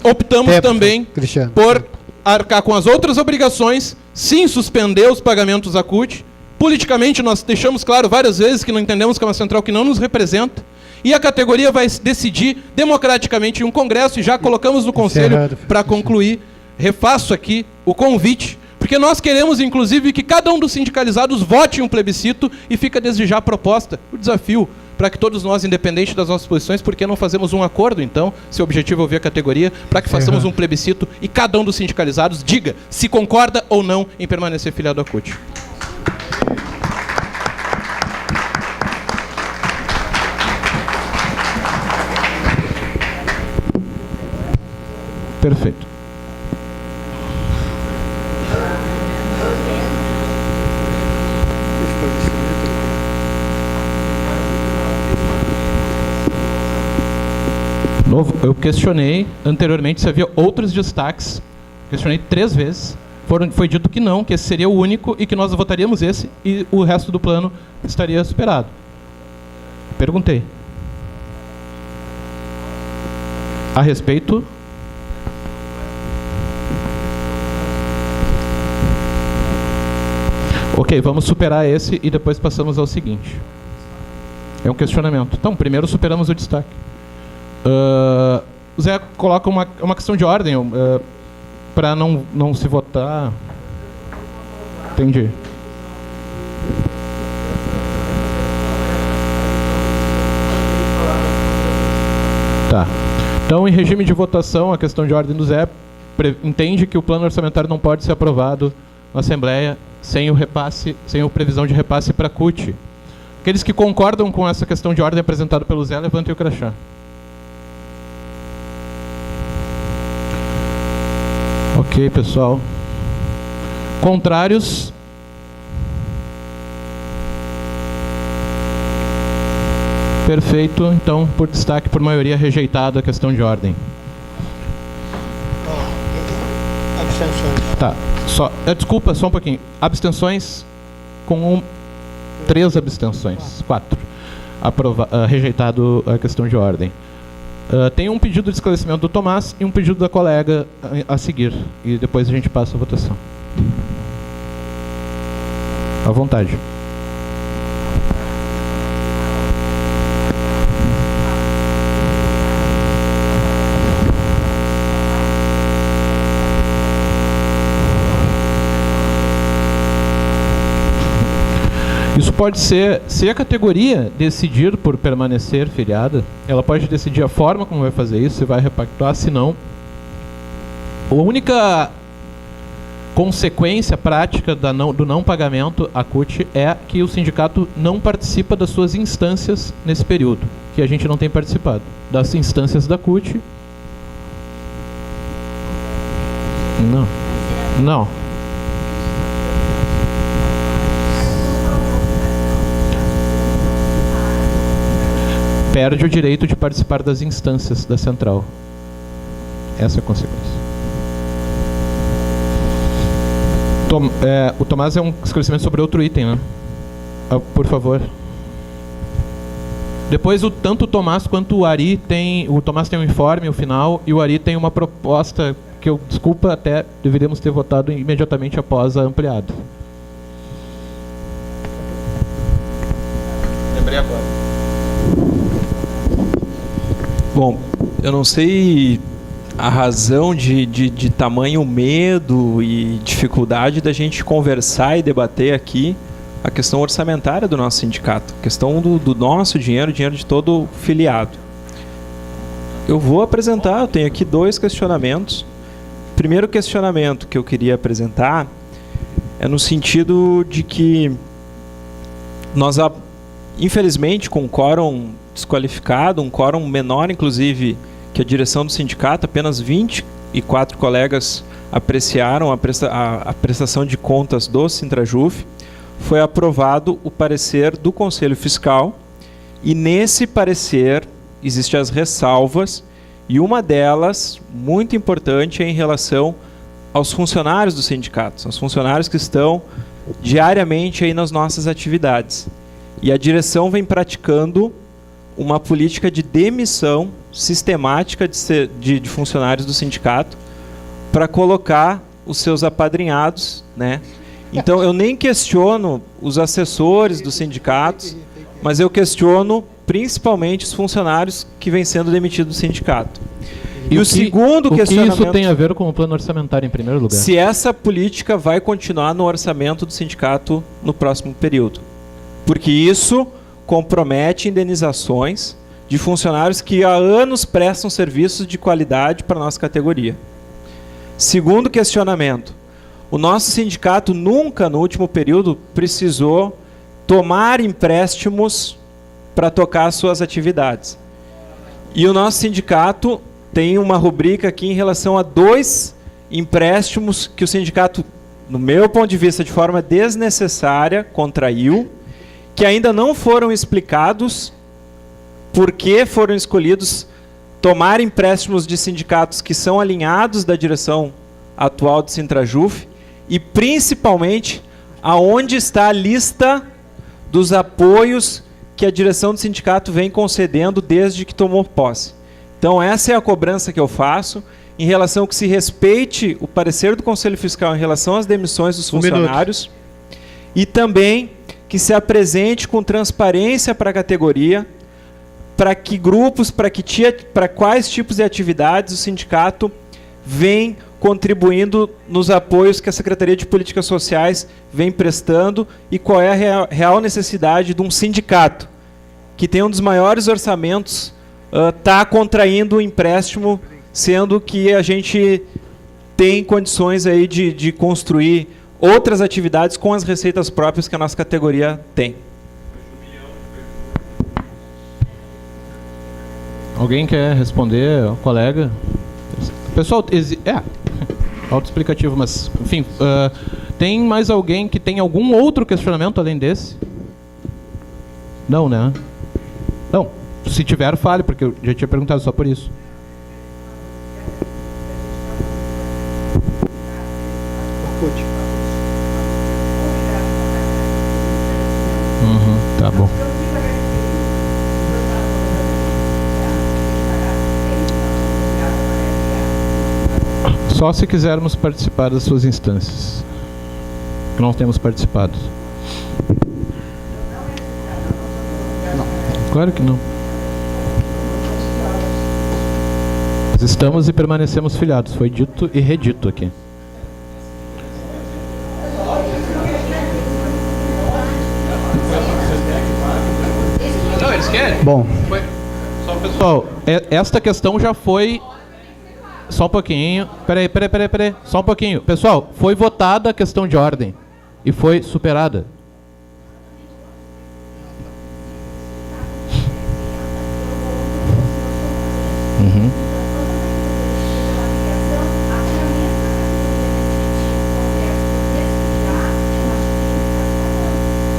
optamos também por arcar com as outras obrigações, sim, suspender os pagamentos à CUT. Politicamente, nós deixamos claro várias vezes que não entendemos que é uma central que não nos representa, e a categoria vai decidir democraticamente em um congresso, e já colocamos no conselho para concluir. Refaço aqui o convite, porque nós queremos, inclusive, que cada um dos sindicalizados vote em um plebiscito, e fica desde já a proposta, o desafio, para que todos nós, independente das nossas posições, por que não fazemos um acordo, então, se o objetivo é ouvir a categoria, para que façamos um plebiscito e cada um dos sindicalizados diga se concorda ou não em permanecer filiado à CUT. Perfeito. Eu questionei anteriormente se havia outros destaques. Questionei 3 vezes. Foi dito que não, que esse seria o único e que nós votaríamos esse e o resto do plano estaria superado. Perguntei. A respeito... Ok, vamos superar esse e depois passamos ao seguinte. É um questionamento. Então, primeiro superamos o destaque. O Zé coloca uma questão de ordem, para não se votar. Entendi. Tá. Então, em regime de votação, a questão de ordem do Zé entende que o plano orçamentário não pode ser aprovado na Assembleia sem a previsão de repasse para a CUT. Aqueles que concordam com essa questão de ordem apresentada pelo Zé, levantem o crachá. Ok, pessoal. Contrários? Perfeito. Então, por destaque, por maioria, rejeitado a questão de ordem. Abstenções. Tá. Desculpa, só um pouquinho. Abstenções? com 3 abstenções. 4. Rejeitado a questão de ordem. Tem um pedido de esclarecimento do Tomás e um pedido da colega a seguir. E depois a gente passa a votação. À vontade. Isso pode ser, se a categoria decidir por permanecer filiada, ela pode decidir a forma como vai fazer isso, se vai repactuar, se não. A única consequência prática do não pagamento à CUT é que o sindicato não participa das suas instâncias nesse período, que a gente não tem participado. Das instâncias da CUT. Não. Não. Perde o direito de participar das instâncias da central. Essa é a consequência. O Tomás é um esclarecimento sobre outro item, né? Por favor. Depois, tanto o Tomás quanto o Ari tem... O Tomás tem um informe, o final, e o Ari tem uma proposta que eu, desculpa, até deveríamos ter votado imediatamente após a ampliada. Lembrei agora. Bom, eu não sei a razão de tamanho medo e dificuldade da gente conversar e debater aqui a questão orçamentária do nosso sindicato, a questão do nosso dinheiro, dinheiro de todo filiado. Eu vou apresentar, eu tenho aqui 2 questionamentos. O primeiro questionamento que eu queria apresentar é no sentido de que nós, infelizmente, com o quórum desqualificado, um quórum menor, inclusive, que a direção do sindicato, apenas 24 colegas apreciaram a prestação de contas do Sintrajuf, foi aprovado o parecer do Conselho Fiscal, e nesse parecer existem as ressalvas, e uma delas, muito importante, é em relação aos funcionários do sindicato, são os funcionários que estão diariamente aí nas nossas atividades. E a direção vem praticando uma política de demissão sistemática de funcionários do sindicato para colocar os seus apadrinhados, né? Então, eu nem questiono os assessores dos sindicatos, mas eu questiono principalmente os funcionários que vêm sendo demitidos do sindicato. E o segundo questionamento... O que isso tem a ver com o plano orçamentário, em primeiro lugar? Se essa política vai continuar no orçamento do sindicato no próximo período. Porque isso compromete indenizações de funcionários que há anos prestam serviços de qualidade para a nossa categoria. Segundo questionamento, o nosso sindicato nunca, no último período, precisou tomar empréstimos para tocar suas atividades. E o nosso sindicato tem uma rubrica aqui em relação a 2 empréstimos que o sindicato, no meu ponto de vista, de forma desnecessária, contraiu, que ainda não foram explicados por que foram escolhidos tomar empréstimos de sindicatos que são alinhados da direção atual do Sintrajuf e, principalmente, aonde está a lista dos apoios que a direção do sindicato vem concedendo desde que tomou posse. Então, essa é a cobrança que eu faço em relação a que se respeite o parecer do Conselho Fiscal em relação às demissões dos funcionários e também que se apresente com transparência para a categoria, para que grupos, para quais tipos de atividades o sindicato vem contribuindo nos apoios que a Secretaria de Políticas Sociais vem prestando e qual é a real necessidade de um sindicato que tem um dos maiores orçamentos está contraindo um empréstimo, sendo que a gente tem condições aí de construir outras atividades com as receitas próprias que a nossa categoria tem. Alguém quer responder, colega? Pessoal, autoexplicativo, mas, enfim, tem mais alguém que tem algum outro questionamento além desse? Não, né? Não, se tiver, fale, porque eu já tinha perguntado só por isso. Tá bom. Só se quisermos participar das suas instâncias. Que não temos participado. Não. Claro que não. Nós estamos e permanecemos filiados. Foi dito e redito aqui. Não, eles querem. Bom, Só, pessoal, esta questão já foi... Só um pouquinho. Peraí. Só um pouquinho. Pessoal, foi votada a questão de ordem. E foi superada. Uhum.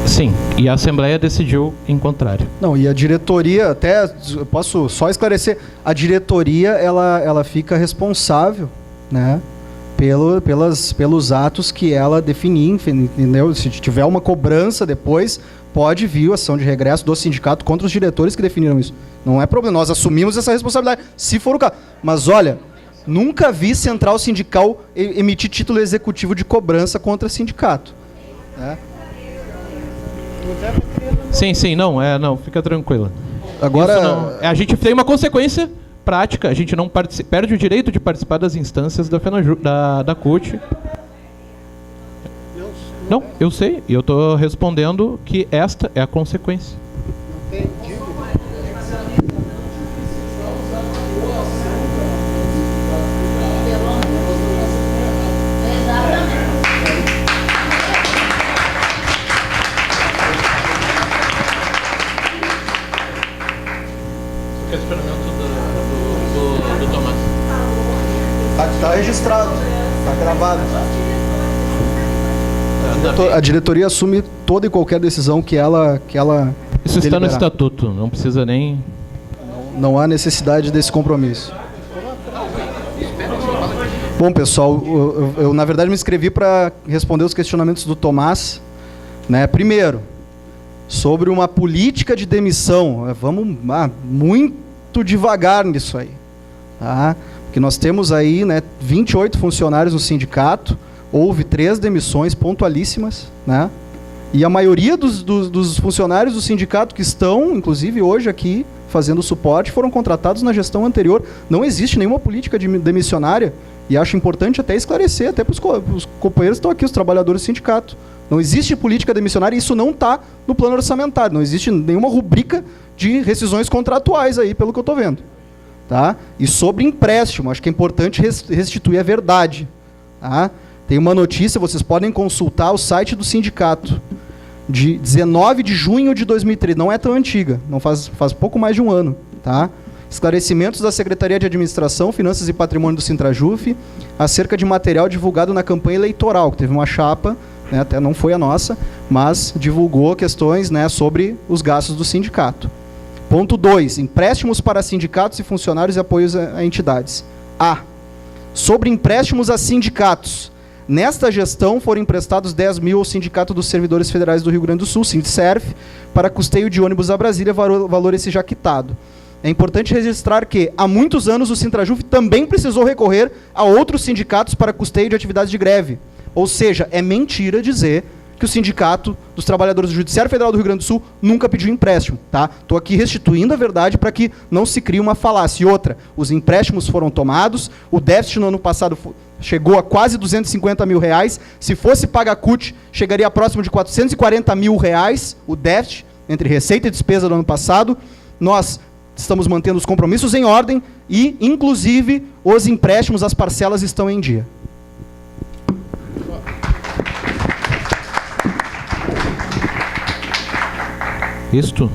Sim, e a Assembleia decidiu em contrário. Não, e a diretoria, até eu posso só esclarecer, a diretoria ela fica responsável, né, pelos atos que ela definir, entendeu? Se tiver uma cobrança depois, pode vir a ação de regresso do sindicato contra os diretores que definiram isso. Não é problema, nós assumimos essa responsabilidade, se for o caso. Mas olha, nunca vi central sindical emitir título executivo de cobrança contra sindicato, né? Sim, não, fica tranquila. Agora, a gente tem uma consequência prática, a gente não perde o direito de participar das instâncias da CUT. Não, eu sei, e eu estou respondendo que esta é a consequência. Do Tomás. está registrado, está gravado. A diretoria assume toda e qualquer decisão que ela Isso está no deliberar. estatuto, não precisa nem... Não há necessidade desse compromisso. Bom, pessoal, eu na verdade me inscrevi para responder os questionamentos do Tomás, né? Primeiro, sobre uma política de demissão. Vamos muito devagar nisso aí, tá? Porque nós temos aí, né, 28 funcionários no sindicato, houve 3 demissões pontualíssimas, né? E a maioria dos funcionários do sindicato que estão, inclusive hoje aqui, fazendo suporte, foram contratados na gestão anterior. Não existe nenhuma política demissionária, e acho importante até esclarecer, até para os companheiros que estão aqui, os trabalhadores do sindicato. Não existe política demissionária, e isso não está no plano orçamentário, não existe nenhuma rubrica de rescisões contratuais aí, pelo que eu estou vendo. Tá? E sobre empréstimo, acho que é importante restituir a verdade. Tá? Tem uma notícia, vocês podem consultar o site do sindicato, de 19 de junho de 2013, não é tão antiga, não faz pouco mais de um ano. Tá? Esclarecimentos da Secretaria de Administração, Finanças e Patrimônio do Sintrajuf acerca de material divulgado na campanha eleitoral, que teve uma chapa, né, até não foi a nossa, mas divulgou questões, né, sobre os gastos do sindicato. Ponto 2. Empréstimos para sindicatos e funcionários e apoios a entidades. Sobre empréstimos a sindicatos. Nesta gestão foram emprestados 10 mil ao Sindicato dos Servidores Federais do Rio Grande do Sul, Sindserf, para custeio de ônibus a Brasília, valor esse já quitado. É importante registrar que, há muitos anos, o Sintrajuf também precisou recorrer a outros sindicatos para custeio de atividades de greve. Ou seja, é mentira dizer que o Sindicato dos Trabalhadores do Judiciário Federal do Rio Grande do Sul nunca pediu empréstimo. Estou aqui restituindo a verdade para que não se crie uma falácia. E outra, os empréstimos foram tomados, o déficit no ano passado chegou a quase 250 mil reais, se fosse paga a CUT, chegaria próximo de 440 mil reais, o déficit, entre receita e despesa do ano passado. Nós estamos mantendo os compromissos em ordem e, inclusive, os empréstimos, as parcelas estão em dia. Isto?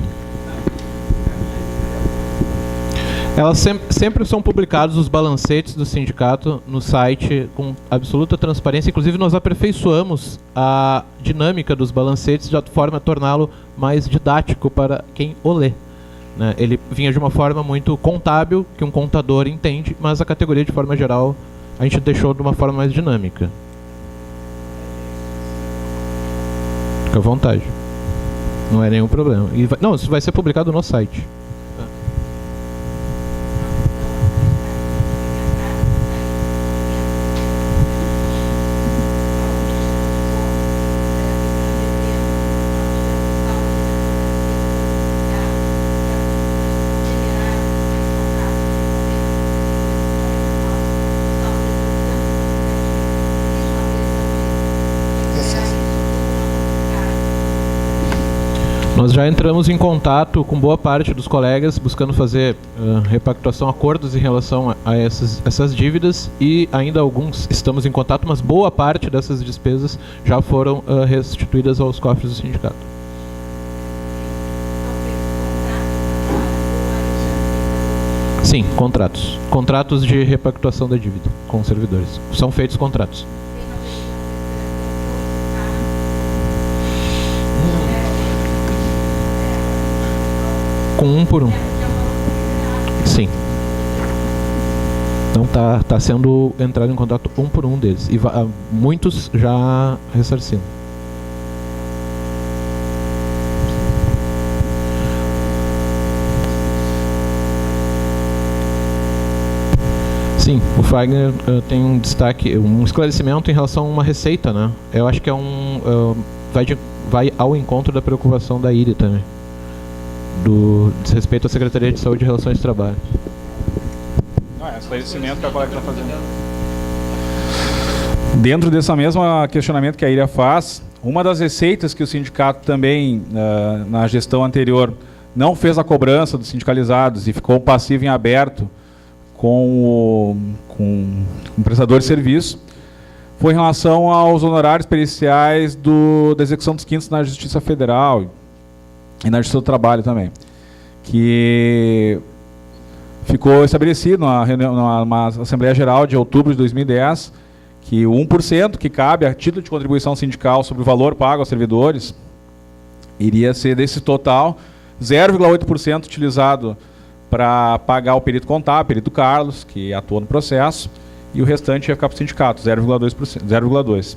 Elas sempre são publicados os balancetes do sindicato no site com absoluta transparência. Inclusive, nós aperfeiçoamos a dinâmica dos balancetes de forma a torná-lo mais didático para quem o lê. Né? Ele vinha de uma forma muito contábil, que um contador entende, mas a categoria, de forma geral, a gente deixou de uma forma mais dinâmica. Fica à vontade. Não é nenhum problema. Não, isso vai ser publicado no site. Nós já entramos em contato com boa parte dos colegas, buscando fazer repactuação, acordos em relação a essas dívidas, e ainda alguns estamos em contato, mas boa parte dessas despesas já foram restituídas aos cofres do sindicato. Sim, contratos. Contratos de repactuação da dívida com os servidores. São feitos contratos. Com um por um. Sim. Então tá sendo entrado em contato um por um deles. E muitos já ressarcindo. Sim, o Fagner tem um destaque, um esclarecimento em relação a uma receita, né? Eu acho que vai ao encontro da preocupação da IRI também. Diz respeito à Secretaria de Saúde e Relações de Trabalho. É esclarecimento que a colega está fazendo. Dentro desse mesmo questionamento que a IRIA faz, uma das receitas que o sindicato também, na gestão anterior, não fez a cobrança dos sindicalizados e ficou passivo em aberto com o prestador de serviço, foi em relação aos honorários periciais da execução dos quintos na Justiça Federal e na Justiça do Trabalho também, que ficou estabelecido numa Assembleia Geral de outubro de 2010, que o 1% que cabe a título de contribuição sindical sobre o valor pago aos servidores iria ser desse total 0,8% utilizado para pagar o perito contábil, perito Carlos, que atuou no processo, e o restante ia ficar para o sindicato, 0,2%.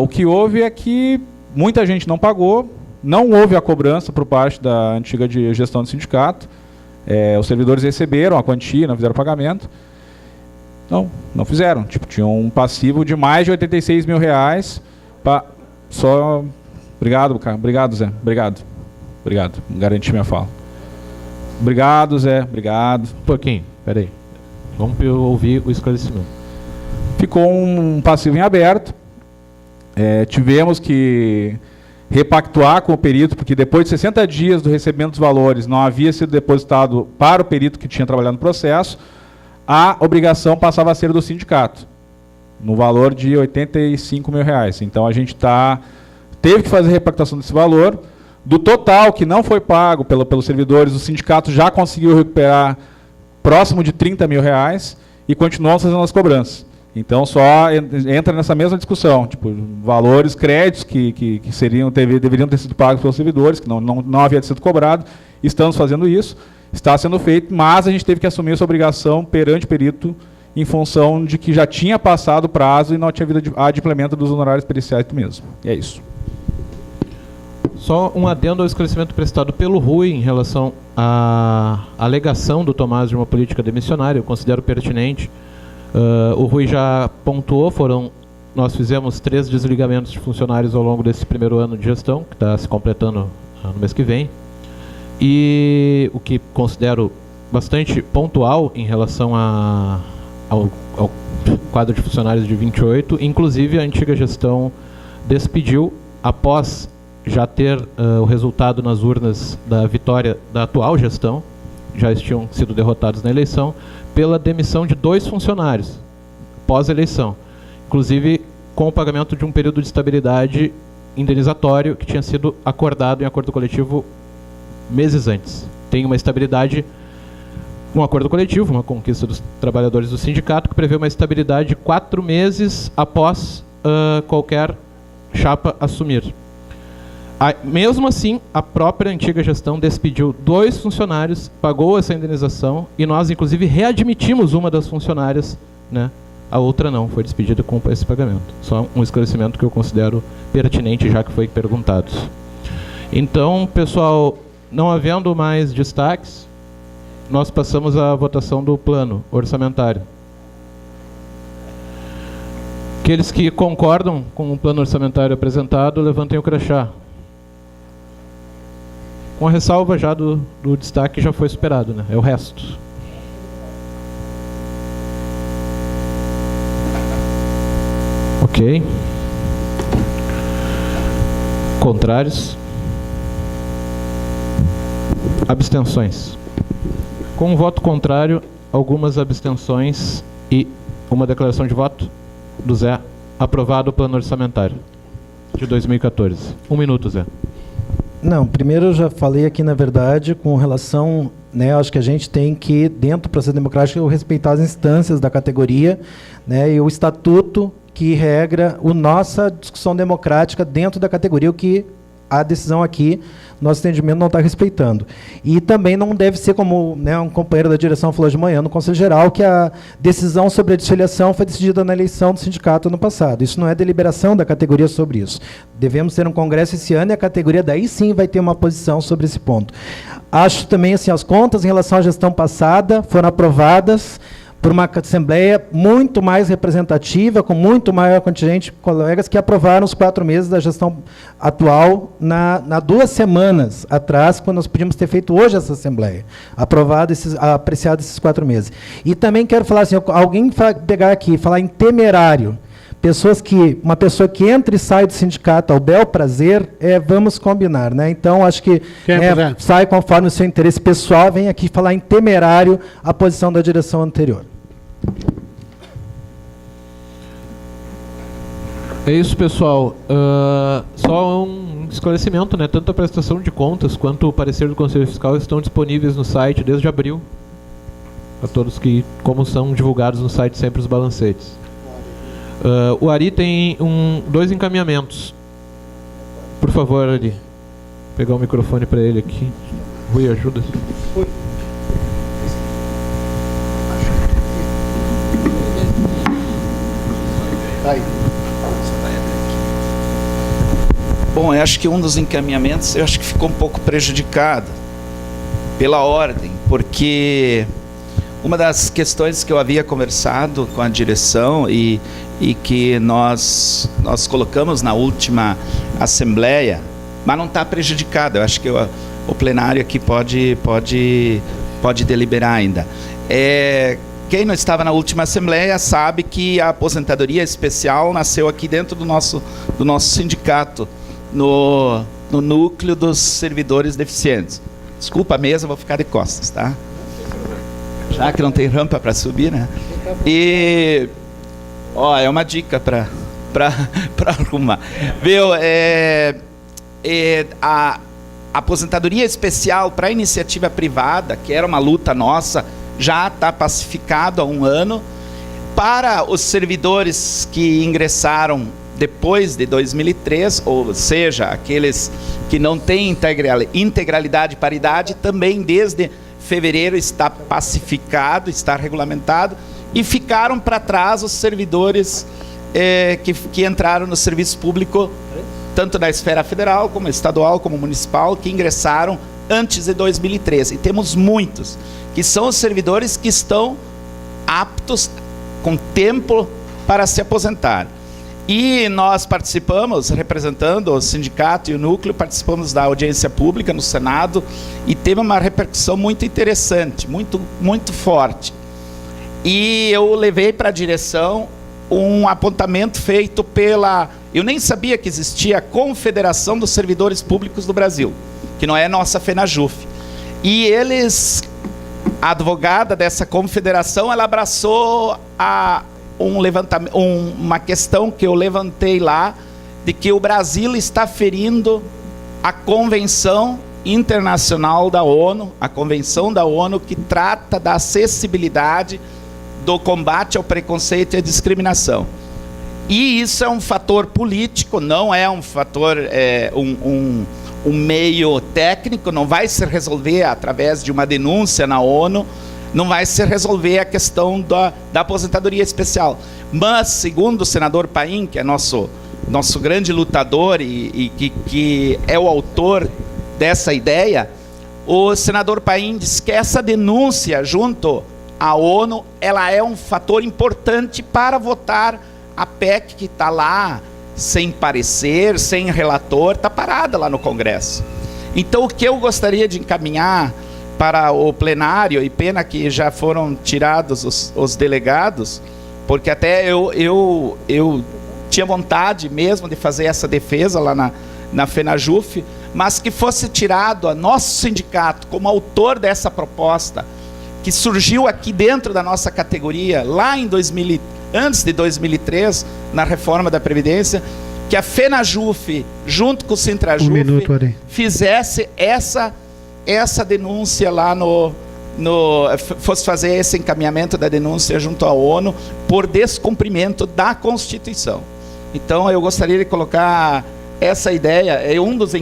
O que houve é que muita gente não pagou, não houve a cobrança por parte da antiga gestão do sindicato, os servidores receberam a quantia, não fizeram pagamento. Não fizeram. Tinham um passivo de mais de R$86 mil. Obrigado, cara. Obrigado, Zé. Obrigado. Garanti minha fala. Obrigado, Zé. Obrigado. Um pouquinho, peraí. Vamos ouvir o esclarecimento. Ficou um passivo em aberto. Tivemos que repactuar com o perito, porque depois de 60 dias do recebimento dos valores não havia sido depositado para o perito que tinha trabalhado no processo, a obrigação passava a ser do sindicato, no valor de R$85 mil. Então a gente teve que fazer a repactuação desse valor. Do total que não foi pago pelos servidores, o sindicato já conseguiu recuperar próximo de R$30 mil e continuamos fazendo as cobranças. Então só entra nessa mesma discussão, valores, créditos que deveriam ter sido pagos pelos servidores, que não havia sido cobrado. Estamos fazendo isso, está sendo feito, mas a gente teve que assumir essa obrigação perante o perito em função de que já tinha passado o prazo e não tinha havido adimplemento dos honorários periciais do mesmo. E é isso. Só um adendo ao esclarecimento prestado pelo Rui em relação à alegação do Tomás de uma política demissionária, eu considero pertinente. O Rui já pontuou, nós fizemos 3 desligamentos de funcionários ao longo desse primeiro ano de gestão, que está se completando no mês que vem. E o que considero bastante pontual em relação ao quadro de funcionários de 28, inclusive a antiga gestão despediu, após já ter o resultado nas urnas da vitória da atual gestão, já tinham sido derrotados na eleição, pela demissão de 2 funcionários pós-eleição, inclusive com o pagamento de um período de estabilidade indenizatório que tinha sido acordado em acordo coletivo meses antes. Tem uma estabilidade, um acordo coletivo, uma conquista dos trabalhadores do sindicato, que prevê uma estabilidade de 4 meses após qualquer chapa assumir. Mesmo assim, a própria antiga gestão despediu 2 funcionários, pagou essa indenização e nós, inclusive, readmitimos uma das funcionárias, né? A outra não, foi despedida com esse pagamento. Só um esclarecimento que eu considero pertinente, já que foi perguntado. Então, pessoal, não havendo mais destaques, nós passamos à votação do plano orçamentário. Aqueles que concordam com o plano orçamentário apresentado, levantem o crachá. Com a ressalva já do destaque já foi superado, né? É o resto. Ok. Contrários. Abstenções. Com um voto contrário, algumas abstenções e uma declaração de voto do Zé. Aprovado o plano orçamentário de 2014. 1 minuto, Zé. Não, primeiro eu já falei aqui, na verdade, com relação, né, acho que a gente tem que, dentro do processo democrático, respeitar as instâncias da categoria, né, e o estatuto que regra a nossa discussão democrática dentro da categoria, o que a decisão aqui, nosso entendimento, não está respeitando. E também não deve ser, como, né, um companheiro da direção falou de manhã no Conselho Geral, que a decisão sobre a desfiliação foi decidida na eleição do sindicato ano passado. Isso não é deliberação da categoria sobre isso. Devemos ter um congresso esse ano e a categoria daí sim vai ter uma posição sobre esse ponto. Acho também, assim, as contas em relação à gestão passada foram aprovadas por uma assembleia muito mais representativa, com muito maior contingente de colegas que aprovaram os 4 meses da gestão atual na 2 semanas atrás, quando nós podíamos ter feito hoje essa assembleia, apreciado esses 4 meses. E também quero falar assim, alguém pegar aqui, falar em temerário, uma pessoa que entra e sai do sindicato ao bel prazer, vamos combinar, né? Então, acho que sai conforme o seu interesse pessoal, vem aqui falar em temerário a posição da direção anterior. É isso, pessoal. Só um esclarecimento, né? Tanto a prestação de contas quanto o parecer do Conselho Fiscal estão disponíveis no site desde abril. A todos que, como são divulgados no site sempre os balancetes. O Ari tem 2 encaminhamentos. Por favor, Ari. Vou pegar o microfone para ele aqui. Rui, ajuda. Bom, eu acho que um dos encaminhamentos, eu acho que ficou um pouco prejudicado pela ordem, porque uma das questões que eu havia conversado com a direção e que nós colocamos na última assembleia, mas não está prejudicado, eu acho que o plenário aqui pode deliberar ainda. Quem não estava na última assembleia sabe que a aposentadoria especial nasceu aqui dentro do nosso sindicato, no núcleo dos servidores deficientes. Desculpa a mesa, vou ficar de costas, tá? Já que não tem rampa para subir, né? E é uma dica para arrumar. Viu? A aposentadoria especial para iniciativa privada, que era uma luta nossa, já está pacificado há 1 ano. Para os servidores que ingressaram depois de 2003, ou seja, aqueles que não têm integralidade e paridade, também desde fevereiro está pacificado, está regulamentado, e ficaram para trás os servidores que entraram no serviço público, tanto da esfera federal, como estadual, como municipal, que ingressaram antes de 2013. E temos muitos, que são os servidores que estão aptos, com tempo para se aposentar. E nós participamos, representando o sindicato e o núcleo, participamos da audiência pública no Senado e teve uma repercussão muito interessante, muito, muito forte. E eu levei para a direção um apontamento feito pela... Eu nem sabia que existia a Confederação dos Servidores Públicos do Brasil, que não é nossa FENAJUF. E eles, a advogada dessa confederação, ela abraçou uma questão que eu levantei lá, de que o Brasil está ferindo a Convenção Internacional da ONU, a Convenção da ONU que trata da acessibilidade, do combate ao preconceito e à discriminação. E isso é um fator político, não é um fator, um meio técnico, não vai se resolver através de uma denúncia na ONU, não vai se resolver a questão da aposentadoria especial. Mas, segundo o senador Paim, que é nosso nosso grande lutador e que é o autor dessa ideia, o senador Paim diz que essa denúncia junto à ONU, ela é um fator importante para votar a PEC que está lá, sem parecer, sem relator, está parada lá no Congresso. Então, o que eu gostaria de encaminhar para o plenário, e pena que já foram tirados os delegados, porque até eu tinha vontade mesmo de fazer essa defesa lá na FENAJUF, mas que fosse tirado a nosso sindicato como autor dessa proposta, que surgiu aqui dentro da nossa categoria, lá antes de 2003, na reforma da Previdência, que a FENAJUF, junto com o Sintrajuf, fizesse essa denúncia lá fosse fazer esse encaminhamento da denúncia junto à ONU por descumprimento da Constituição. Então, eu gostaria de colocar essa ideia, é um dos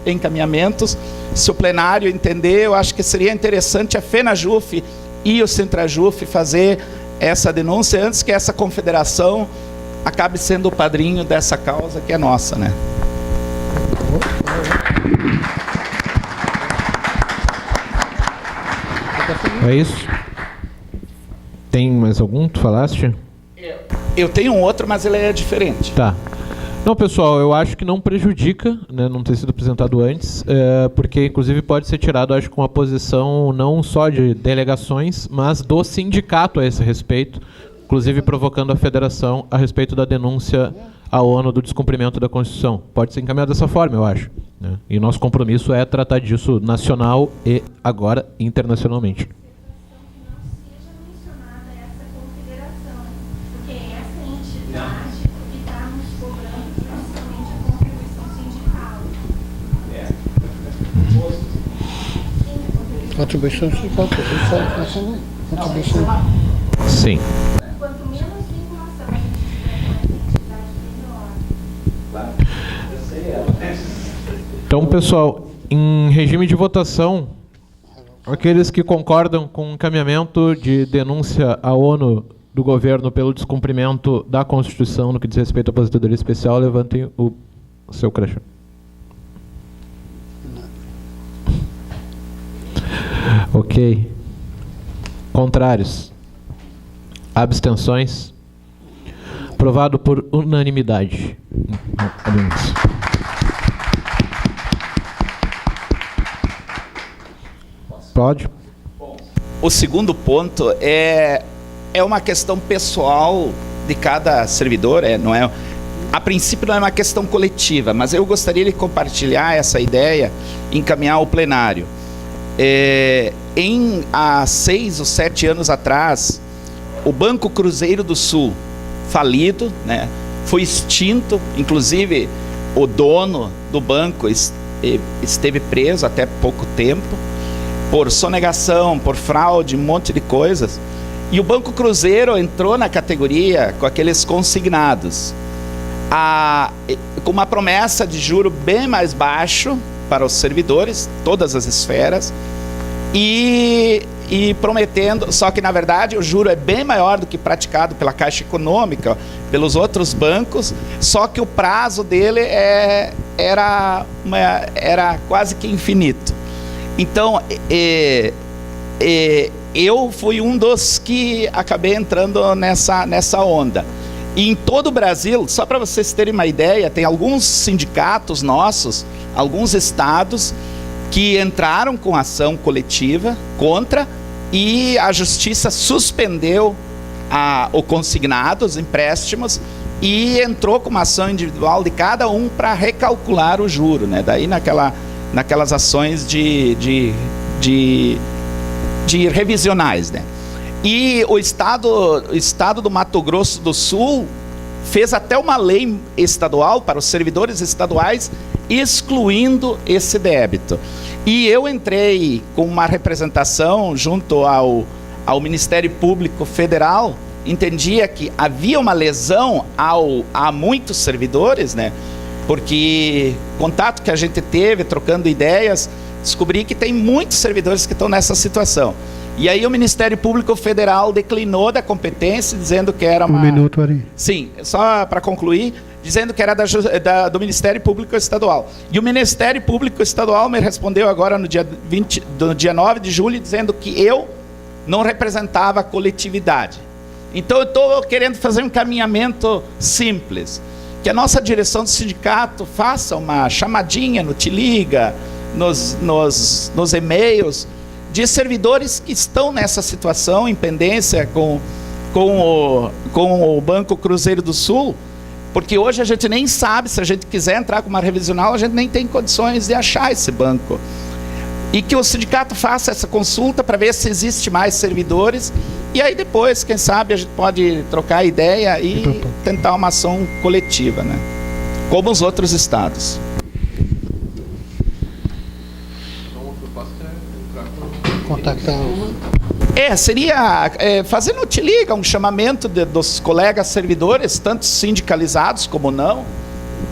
encaminhamentos. Se o plenário entender, eu acho que seria interessante a FENAJUF e o Sintrajuf fazer essa denúncia antes que essa confederação acabe sendo o padrinho dessa causa que é nossa, né? É isso? Tem mais algum? Tu falaste? Eu tenho um outro, mas ele é diferente. Tá. Não, pessoal, eu acho que não prejudica, né, não ter sido apresentado antes, porque inclusive pode ser tirado, acho, com a posição não só de delegações, mas do sindicato a esse respeito, inclusive provocando a federação a respeito da denúncia à ONU do descumprimento da Constituição. Pode ser encaminhado dessa forma, eu acho, né? E nosso compromisso é tratar disso nacional e agora internacionalmente. Contribuição sindical, contribuição. Sim. Quanto menos vinculação a gente tiver com a entidade, melhor. Então, pessoal, em regime de votação, aqueles que concordam com o encaminhamento de denúncia à ONU do governo pelo descumprimento da Constituição no que diz respeito à aposentadoria especial, levantem o seu crachá. Ok. Contrários? Abstenções? Aprovado por unanimidade. Pode? O segundo ponto é uma questão pessoal de cada servidor, não é? A princípio não é uma questão coletiva, mas eu gostaria de compartilhar essa ideia e encaminhar ao plenário. Há 6 ou 7 anos atrás, o Banco Cruzeiro do Sul, falido, né, foi extinto, inclusive o dono do banco esteve preso até pouco tempo, por sonegação, por fraude, um monte de coisas, e o Banco Cruzeiro entrou na categoria com aqueles consignados, com uma promessa de juro bem mais baixo para os servidores, todas as esferas, e prometendo, só que na verdade o juro é bem maior do que praticado pela Caixa Econômica, pelos outros bancos, só que o prazo dele era quase que infinito. Então, eu fui um dos que acabei entrando nessa onda. E em todo o Brasil, só para vocês terem uma ideia, tem alguns sindicatos nossos, alguns estados, que entraram com ação coletiva contra, e a justiça suspendeu o consignado, os empréstimos, e entrou com uma ação individual de cada um para recalcular o juro, né? Daí naquelas ações de revisionais, né? E o estado do Mato Grosso do Sul fez até uma lei estadual para os servidores estaduais excluindo esse débito. E eu entrei com uma representação junto ao Ministério Público Federal, entendia que havia uma lesão a muitos servidores, né? Porque contato que a gente teve, trocando ideias, descobri que tem muitos servidores que estão nessa situação. E aí o Ministério Público Federal declinou da competência, dizendo que era uma... Um minuto, Ari. Sim, só para concluir, dizendo que era do Ministério Público Estadual. E o Ministério Público Estadual me respondeu agora no dia 9 de julho, dizendo que eu não representava a coletividade. Então eu estou querendo fazer um encaminhamento simples, que a nossa direção do sindicato faça uma chamadinha no Te Liga, nos e-mails, de servidores que estão nessa situação, em pendência com o Banco Cruzeiro do Sul, porque hoje a gente nem sabe, se a gente quiser entrar com uma revisional, a gente nem tem condições de achar esse banco. E que o sindicato faça essa consulta para ver se existe mais servidores, e aí depois, quem sabe, a gente pode trocar ideia e tentar uma ação coletiva, né? Como os outros estados. Contactar. Seria fazer no Te Liga um chamamento dos colegas servidores, tanto sindicalizados como não,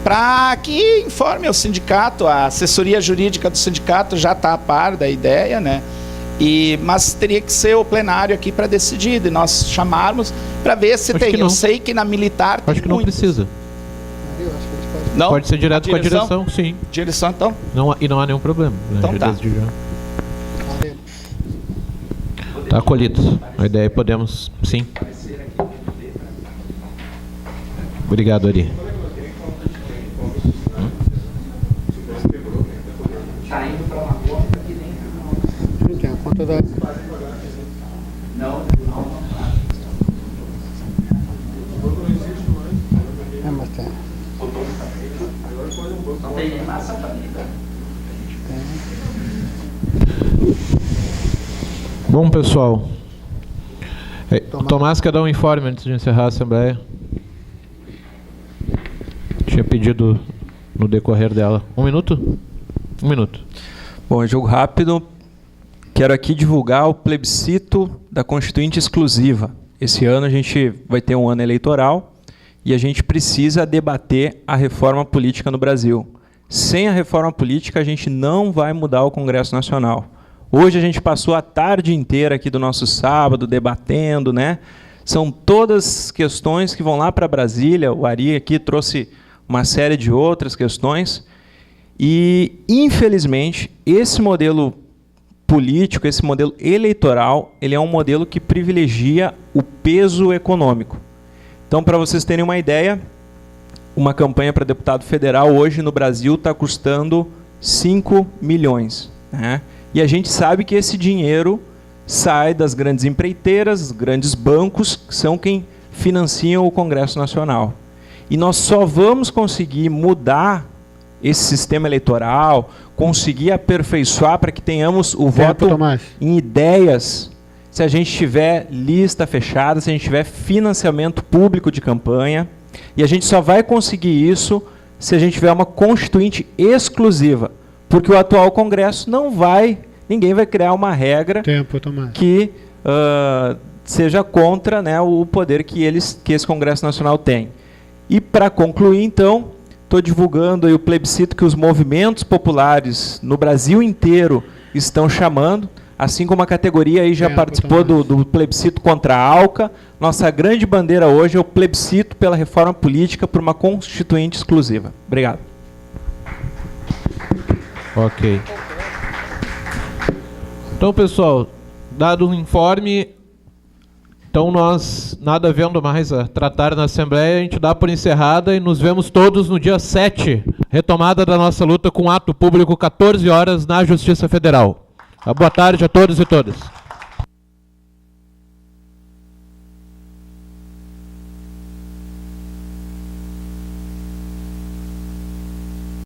para que informe o sindicato. A assessoria jurídica do sindicato já está a par da ideia, né? Mas teria que ser o plenário aqui para decidir, e nós chamarmos para ver se tem. Eu sei que na militar tem acho que não precisa. Não? Pode ser direto com a direção, sim. Direção, então? E não há nenhum problema. Né? Então tá. Está acolhido. A ideia podemos, sim. Obrigado, Ari. Está indo para uma conta que nem... Tem a conta da... Não. Mas tem. Não tem nem massa família. Bom, pessoal. O Tomás quer dar um informe antes de encerrar a Assembleia. Tinha pedido no decorrer dela. 1 minuto? 1 minuto. Bom, jogo rápido. Quero aqui divulgar o plebiscito da Constituinte Exclusiva. Esse ano a gente vai ter um ano eleitoral e a gente precisa debater a reforma política no Brasil. Sem a reforma política, a gente não vai mudar o Congresso Nacional. Hoje a gente passou a tarde inteira aqui do nosso sábado debatendo, né? São todas questões que vão lá para Brasília. O Ari aqui trouxe uma série de outras questões. E, infelizmente, esse modelo político, esse modelo eleitoral, ele é um modelo que privilegia o peso econômico. Então, para vocês terem uma ideia, uma campanha para deputado federal hoje no Brasil está custando 5 milhões, né? E a gente sabe que esse dinheiro sai das grandes empreiteiras, grandes bancos, que são quem financiam o Congresso Nacional. E nós só vamos conseguir mudar esse sistema eleitoral, conseguir aperfeiçoar para que tenhamos o voto em ideias, se a gente tiver lista fechada, se a gente tiver financiamento público de campanha. E a gente só vai conseguir isso se a gente tiver uma Constituinte exclusiva. Porque o atual Congresso ninguém vai criar uma regra que seja contra, né, o poder que esse Congresso Nacional tem. E para concluir, então, estou divulgando aí o plebiscito que os movimentos populares no Brasil inteiro estão chamando, assim como a categoria aí já participou do plebiscito contra a ALCA. Nossa grande bandeira hoje é o plebiscito pela reforma política por uma Constituinte exclusiva. Obrigado. Ok. Então, pessoal, dado um informe, então nós, nada havendo mais a tratar na Assembleia, a gente dá por encerrada e nos vemos todos no dia 7, retomada da nossa luta com ato público, 14 horas, na Justiça Federal. Boa tarde a todos e todas.